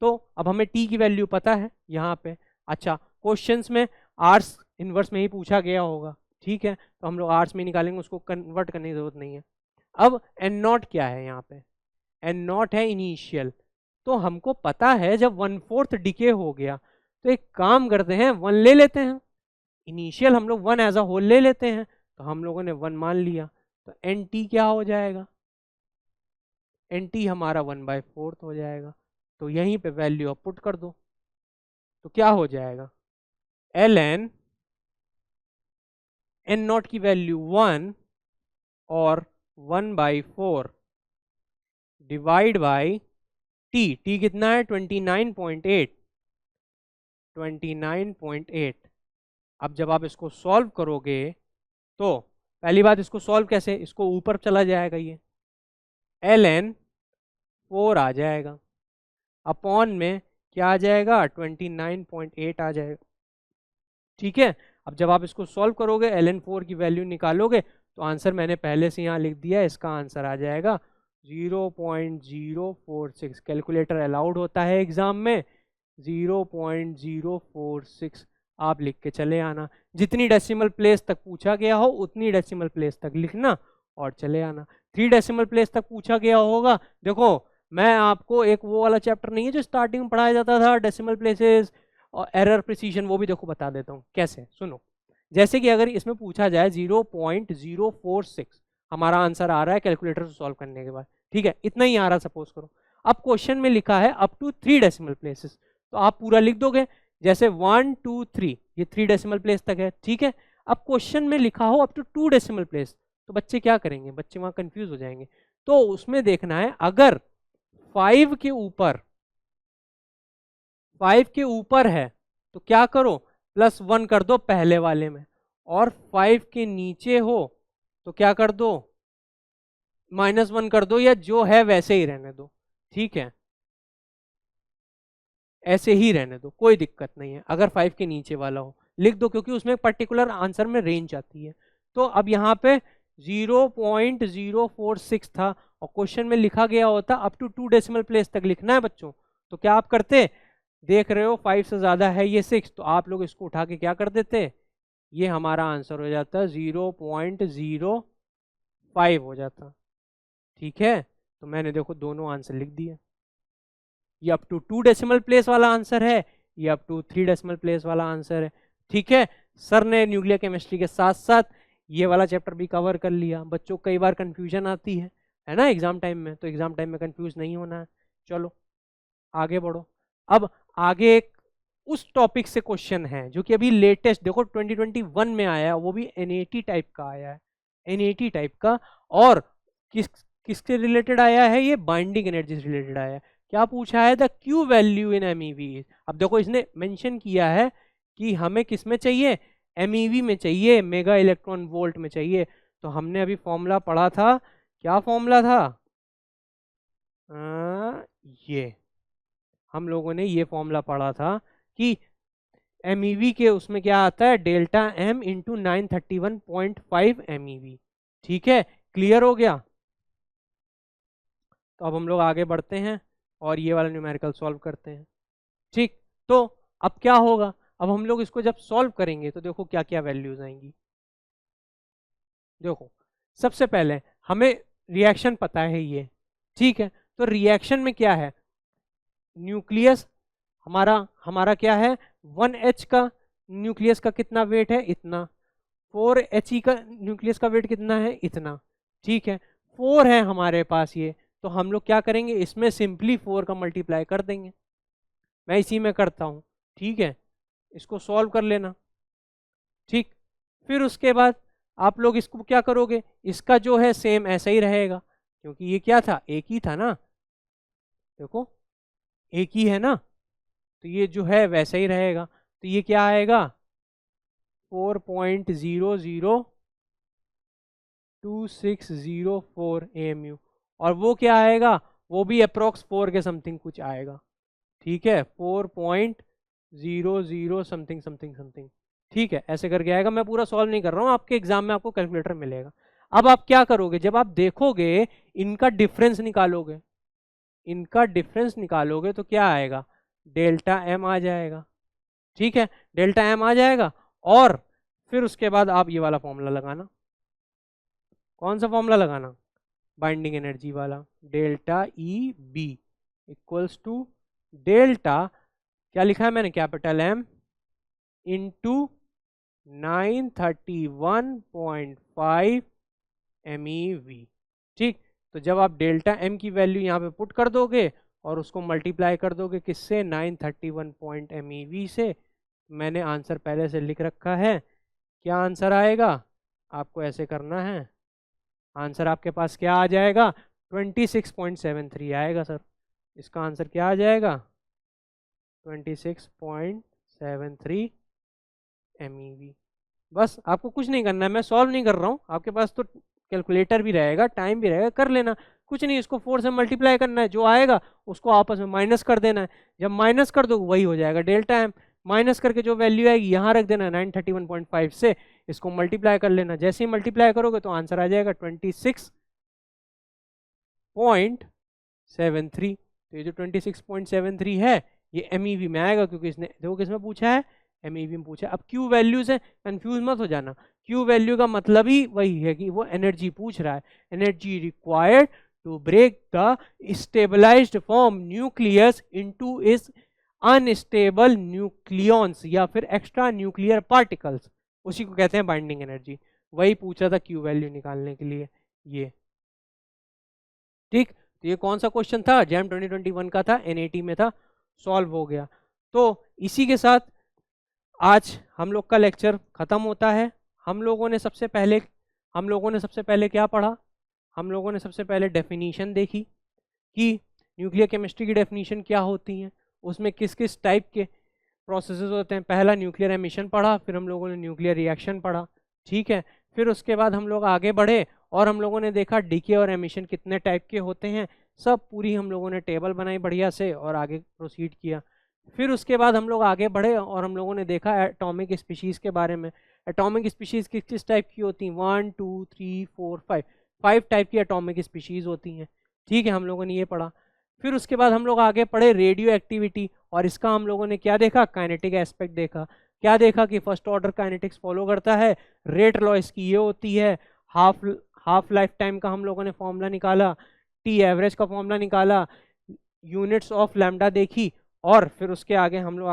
तो अब हमें टी की वैल्यू पता है यहाँ पे। अच्छा, क्वेश्चंस में आर्स इनवर्स में ही पूछा गया होगा, ठीक है, तो हम लोग आर्स में निकालेंगे, उसको कन्वर्ट करने की जरूरत नहीं है। अब एन नॉट क्या है यहाँ पे, एन नॉट है इनिशियल। तो हमको पता है जब 1/4 डिके हो गया, तो एक काम करते हैं, 1 ले लेते हैं, इनिशियल हम लोग 1 एज अ होल ले लेते हैं, तो हम लोगों ने 1 मान लिया। तो एन टी क्या हो जाएगा, एन टी हमारा 1/4 हो जाएगा। तो यहीं पे वैल्यू अब पुट कर दो, तो क्या हो जाएगा, एल एन, एन नॉट की वैल्यू 1 और 1/4 डिवाइड बाई टी, टी कितना है 29.8, 29.8। अब जब आप इसको सॉल्व करोगे तो पहली बात, इसको सॉल्व कैसे, इसको ऊपर चला जाएगा, ये एल एन 4 आ जाएगा, अपॉन में क्या आ जाएगा 29.8 आ जाएगा। ठीक है, अब जब आप इसको सॉल्व करोगे, एल एन 4 की वैल्यू निकालोगे, तो आंसर मैंने पहले से यहाँ लिख दिया, इसका आंसर आ जाएगा 0.046। कैलकुलेटर अलाउड होता है एग्जाम में, 0.046 आप लिख के चले आना। जितनी डेसिमल प्लेस तक पूछा गया हो उतनी डेसिमल प्लेस तक लिखना और चले आना। 3 डेसिमल प्लेस तक पूछा गया होगा, देखो मैं आपको एक वो वाला चैप्टर नहीं है जो स्टार्टिंग में पढ़ाया जाता था, डेसिमल प्लेसेस और एरर प्रिसीजन, वो भी देखो बता देता हूँ कैसे, सुनो। जैसे कि अगर इसमें पूछा जाए 0.046 हमारा आंसर आ रहा है कैलकुलेटर से सॉल्व करने के बाद, ठीक है, इतना ही आ रहा सपोज करो। अब क्वेश्चन में लिखा है अप टू 3 डेसिमल प्लेसेस, तो आप पूरा लिख दोगे, जैसे 1 2 3, ये 3 डेसिमल प्लेस तक है, ठीक है। अब क्वेश्चन में लिखा हो अप टू 2 डेसिमल प्लेस, तो बच्चे क्या करेंगे, बच्चे वहां कंफ्यूज हो जाएंगे। तो उसमें देखना है, अगर 5 के ऊपर, 5 के ऊपर है तो क्या करो, +1 कर दो पहले वाले में, और 5 के नीचे हो तो क्या कर दो, -1 कर दो, या जो है वैसे ही रहने दो, ठीक है, ऐसे ही रहने दो, कोई दिक्कत नहीं है। अगर 5 के नीचे वाला हो लिख दो, क्योंकि उसमें पर्टिकुलर आंसर में रेंज आती है। तो अब यहाँ पे 0.046 था और क्वेश्चन में लिखा गया होता अप टू 2 डेसिमल प्लेस तक लिखना है बच्चों, तो क्या आप करते, देख रहे हो 5 से ज्यादा है ये 6, तो आप लोग इसको उठा के क्या कर देते, ये हमारा आंसर हो जाता 0.05 हो जाता। ठीक है, तो मैंने देखो दोनों आंसर लिख दिए। ये अप टू 2 डेसिमल प्लेस वाला आंसर है, ये अप टू 3 डेसिमल प्लेस वाला आंसर है। ठीक है, सर ने न्यूक्लियर केमिस्ट्री के साथ साथ ये वाला चैप्टर भी कवर कर लिया। बच्चों को कई बार कंफ्यूजन आती है ना एग्जाम टाइम में, तो एग्जाम टाइम में कंफ्यूज नहीं होना है। चलो आगे बढ़ो। अब आगे एक उस टॉपिक से क्वेश्चन है जो कि अभी लेटेस्ट देखो 2021 में आया है, वो भी एनएटी टाइप का आया है, एनएटी टाइप का। और किसके रिलेटेड आया है, ये बाइंडिंग एनर्जी से रिलेटेड आया है। क्या पूछा है, the Q value in MeV. अब देखो इसने मेंशन किया है कि हमें किस में चाहिए, एमईवी में चाहिए, मेगा इलेक्ट्रॉन वोल्ट में चाहिए। तो हमने अभी फॉर्मूला पढ़ा था, क्या फॉर्मूला था, ये हम लोगों ने ये फॉर्मूला पढ़ा था कि एमईवी के उसमें क्या आता है, डेल्टा एम इंटू 931.5 एमईवी। ठीक है, क्लियर हो गया। तो अब हम लोग आगे बढ़ते हैं और ये वाला न्यूमेरिकल सॉल्व करते हैं। ठीक, तो अब क्या होगा, अब हम लोग इसको जब सॉल्व करेंगे तो देखो क्या क्या वैल्यूज आएंगी। देखो सबसे पहले हमें रिएक्शन पता है ये, ठीक है। तो रिएक्शन में क्या है, न्यूक्लियस हमारा हमारा क्या है, 1H का न्यूक्लियस का कितना वेट है, इतना। 4He का न्यूक्लियस का वेट कितना है, इतना। ठीक है, 4 है हमारे पास ये, तो हम लोग क्या करेंगे, इसमें सिंपली 4 का मल्टीप्लाई कर देंगे। मैं इसी में करता हूँ, ठीक है, इसको सॉल्व कर लेना। ठीक, फिर उसके बाद आप लोग इसको क्या करोगे, इसका जो है सेम ऐसा ही रहेगा, क्योंकि ये क्या था, एक ही था ना, देखो एक ही है ना, तो ये जो है वैसा ही रहेगा। तो ये क्या आएगा, 4.002604 AMU। और वो क्या आएगा, वो भी अप्रोक्स 4 के समथिंग कुछ आएगा। ठीक है, 4.00 समथिंग समथिंग समथिंग। ठीक है, ऐसे करके आएगा। मैं पूरा सॉल्व नहीं कर रहा हूँ, आपके एग्जाम में आपको कैलकुलेटर मिलेगा। अब आप क्या करोगे, जब आप देखोगे इनका डिफरेंस निकालोगे, इनका डिफरेंस निकालोगे तो क्या आएगा, डेल्टा एम आ जाएगा। ठीक है, डेल्टा एम आ जाएगा। और फिर उसके बाद आप ये वाला फॉर्मूला लगाना। कौन सा फॉर्मूला लगाना, बाइंडिंग एनर्जी वाला, delta E B equals to delta, क्या लिखा है मैंने, कैपिटल एम इंटू 931.5 MeV। ठीक, तो जब आप डेल्टा एम की वैल्यू यहाँ पे पुट कर दोगे और उसको मल्टीप्लाई कर दोगे किससे, 931 MeV से, मैंने आंसर पहले से लिख रखा है। क्या आंसर आएगा, आपको ऐसे करना है, आंसर आपके पास क्या आ जाएगा, 26.73 आएगा सर। इसका आंसर क्या आ जाएगा, 26.73 MeV। बस आपको कुछ नहीं करना है, मैं सॉल्व नहीं कर रहा हूँ, आपके पास तो कैलकुलेटर भी रहेगा, टाइम भी रहेगा, कर लेना। कुछ नहीं, इसको 4 से मल्टीप्लाई करना है, जो आएगा उसको आपस में माइनस कर देना है। जब माइनस कर दो वही हो जाएगा डेल्टा एम, माइनस करके जो वैल्यू आएगी यहाँ रख देना, 931.5 से इसको मल्टीप्लाई कर लेना। जैसे ही मल्टीप्लाई करोगे तो आंसर आ जाएगा 26.73। तो ये जो 26.73 है ये MeV में आएगा, क्योंकि इसने देखो किसमें पूछा है, MeV में पूछा है। अब Q वैल्यूज है, कंफ्यूज मत हो जाना, Q वैल्यू का मतलब ही वही है कि वो एनर्जी पूछ रहा है, energy required to break the stabilized form nucleus into इस अनस्टेबल न्यूक्लियॉन्स या फिर एक्स्ट्रा न्यूक्लियर पार्टिकल्स, उसी को कहते हैं बाइंडिंग एनर्जी। वही पूछा था Q वैल्यू निकालने के लिए ये। ठीक, तो ये कौन सा क्वेश्चन था, जैम 2021 का था, NAT में था, सॉल्व हो गया। तो इसी के साथ आज हम लोग का लेक्चर खत्म होता है। हम लोगों ने सबसे पहले क्या पढ़ा, हम लोगों ने सबसे पहले डेफिनीशन देखी कि न्यूक्लियर केमिस्ट्री की डेफिनीशन क्या होती है, उसमें किस किस टाइप के प्रोसेसेस होते हैं। पहला न्यूक्लियर एमिशन पढ़ा, फिर हम लोगों ने न्यूक्लियर रिएक्शन पढ़ा। ठीक है, फिर उसके बाद हम लोग आगे बढ़े और हम लोगों ने देखा डीके और एमिशन कितने टाइप के होते हैं, सब पूरी हम लोगों ने टेबल बनाई बढ़िया से और आगे प्रोसीड किया। फिर उसके बाद हम लोग आगे बढ़े और हम लोगों ने देखा एटॉमिक स्पीशीज़ के बारे में। एटॉमिक स्पीशीज़ किस किस टाइप की होती हैं, 1 2 3 4 5 टाइप की एटॉमिक स्पीशीज़ होती हैं। ठीक है, हम लोगों ने ये पढ़ा। फिर उसके बाद हम लोग आगे पढ़े रेडियो एक्टिविटी, और इसका हम लोगों ने क्या देखा, काइनेटिक एस्पेक्ट देखा। क्या देखा कि फर्स्ट ऑर्डर काइनेटिक्स फॉलो करता है, रेट लॉ इसकी ये होती है, हाफ लाइफ टाइम का हम लोगों ने फॉर्मूला निकाला, टी एवरेज का फॉर्मूला निकाला, यूनिट्स ऑफ लैम्डा देखी, और फिर उसके आगे हम लोग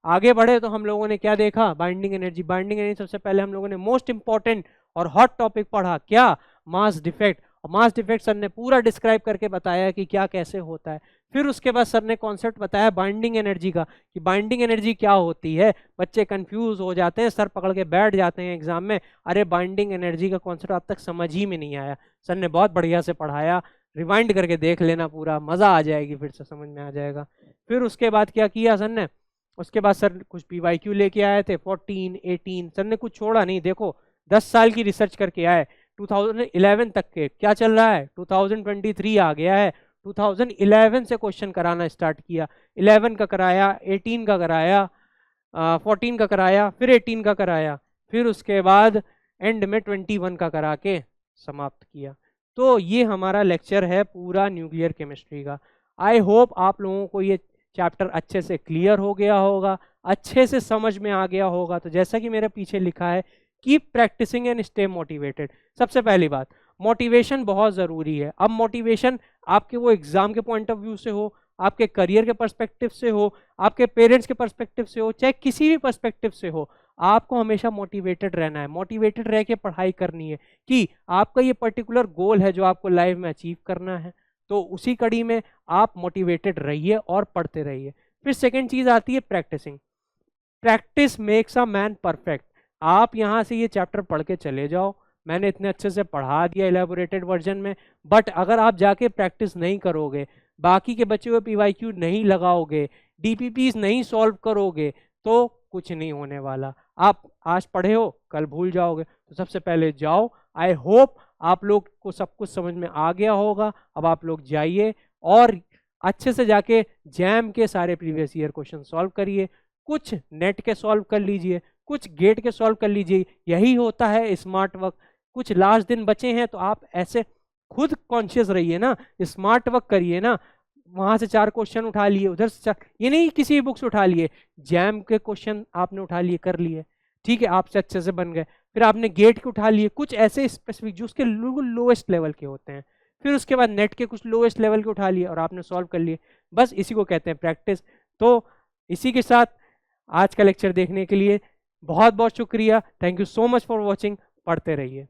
आगे बढ़े तो हम लोगों ने क्या देखा, बाइंडिंग एनर्जी। बाइंडिंग एनर्जी सबसे पहले हम लोगों ने मोस्ट इंपॉर्टेंट और हॉट टॉपिक पढ़ा, क्या, मास डिफेक्ट। और मास डिफेक्ट सर ने पूरा डिस्क्राइब करके बताया कि क्या कैसे होता है। फिर उसके बाद सर ने कॉन्सेप्ट बताया बाइंडिंग एनर्जी का, कि बाइंडिंग एनर्जी क्या होती है। बच्चे कंफ्यूज हो जाते हैं, सर पकड़ के बैठ जाते हैं एग्जाम में, अरे बाइंडिंग एनर्जी का कॉन्सेप्ट आज तक समझ ही में नहीं आया। सर ने बहुत बढ़िया से पढ़ाया, रिवाइंड करके देख लेना, पूरा मज़ा आ जाएगी, फिर से समझ में आ जाएगा। फिर उसके बाद क्या किया सर ने, उसके बाद सर कुछ PYQ लेके आए थे 14, 18, सर ने कुछ छोड़ा नहीं। देखो 10 साल की रिसर्च करके आए, 2011 तक के क्या चल रहा है, 2023 आ गया है, 2011 से क्वेश्चन कराना स्टार्ट किया। 11 का कराया, 18 का कराया, 14 का कराया, फिर 18 का कराया, फिर उसके बाद एंड में 21 का करा के समाप्त किया। तो ये हमारा लेक्चर है पूरा न्यूक्लियर केमिस्ट्री का। आई होप आप लोगों को ये चैप्टर अच्छे से क्लियर हो गया होगा, अच्छे से समझ में आ गया होगा। तो जैसा कि मेरे पीछे लिखा है, keep practicing and stay motivated. सबसे पहली बात, मोटिवेशन बहुत ज़रूरी है। अब मोटिवेशन आपके वो एग्ज़ाम के पॉइंट ऑफ व्यू से हो, आपके करियर के पर्सपेक्टिव से हो, आपके पेरेंट्स के पर्सपेक्टिव से हो, चाहे किसी भी पर्सपेक्टिव से हो, आपको हमेशा मोटिवेटेड रहना है। मोटिवेटेड रह के पढ़ाई करनी है कि आपका ये पर्टिकुलर गोल है जो आपको लाइफ में अचीव करना है। तो उसी कड़ी में आप मोटिवेटेड रहिए और पढ़ते रहिए। फिर सेकेंड चीज़ आती है practicing. Practice makes a man perfect. आप यहाँ से ये चैप्टर पढ़ के चले जाओ, मैंने इतने अच्छे से पढ़ा दिया इलेबोरेटेड वर्जन में, बट अगर आप जाके प्रैक्टिस नहीं करोगे, बाकी के बचे हुए PYQ नहीं लगाओगे, DPPs नहीं सॉल्व करोगे, तो कुछ नहीं होने वाला। आप आज पढ़े हो, कल भूल जाओगे। तो सबसे पहले जाओ। आई होप आप लोग को सब कुछ समझ में आ गया होगा। अब आप लोग जाइए और अच्छे से जाके जैम के सारे प्रीवियस ईयर क्वेश्चन सॉल्व करिए, कुछ नेट के सॉल्व कर लीजिए, कुछ गेट के सॉल्व कर लीजिए। यही होता है स्मार्ट वर्क। कुछ लास्ट दिन बचे हैं तो आप ऐसे खुद कॉन्शियस रहिए ना, स्मार्ट वर्क करिए ना। वहां से 4 क्वेश्चन उठा लिए, उधर से 4, ये नहीं किसी बुक से उठा लिए, जैम के क्वेश्चन आपने उठा लिए, कर लिए, ठीक है, आपसे अच्छे से बन गए। फिर आपने गेट के उठा लिए, कुछ ऐसे स्पेसिफिक जो उसके लोएस्ट लेवल के होते हैं। फिर उसके बाद नेट के कुछ लोएस्ट लेवल के उठा लिए और आपने सॉल्व कर लिए। बस इसी को कहते हैं प्रैक्टिस। तो इसी के साथ आज का लेक्चर देखने के लिए बहुत बहुत शुक्रिया। Thank you so much for watching. पढ़ते रहिए।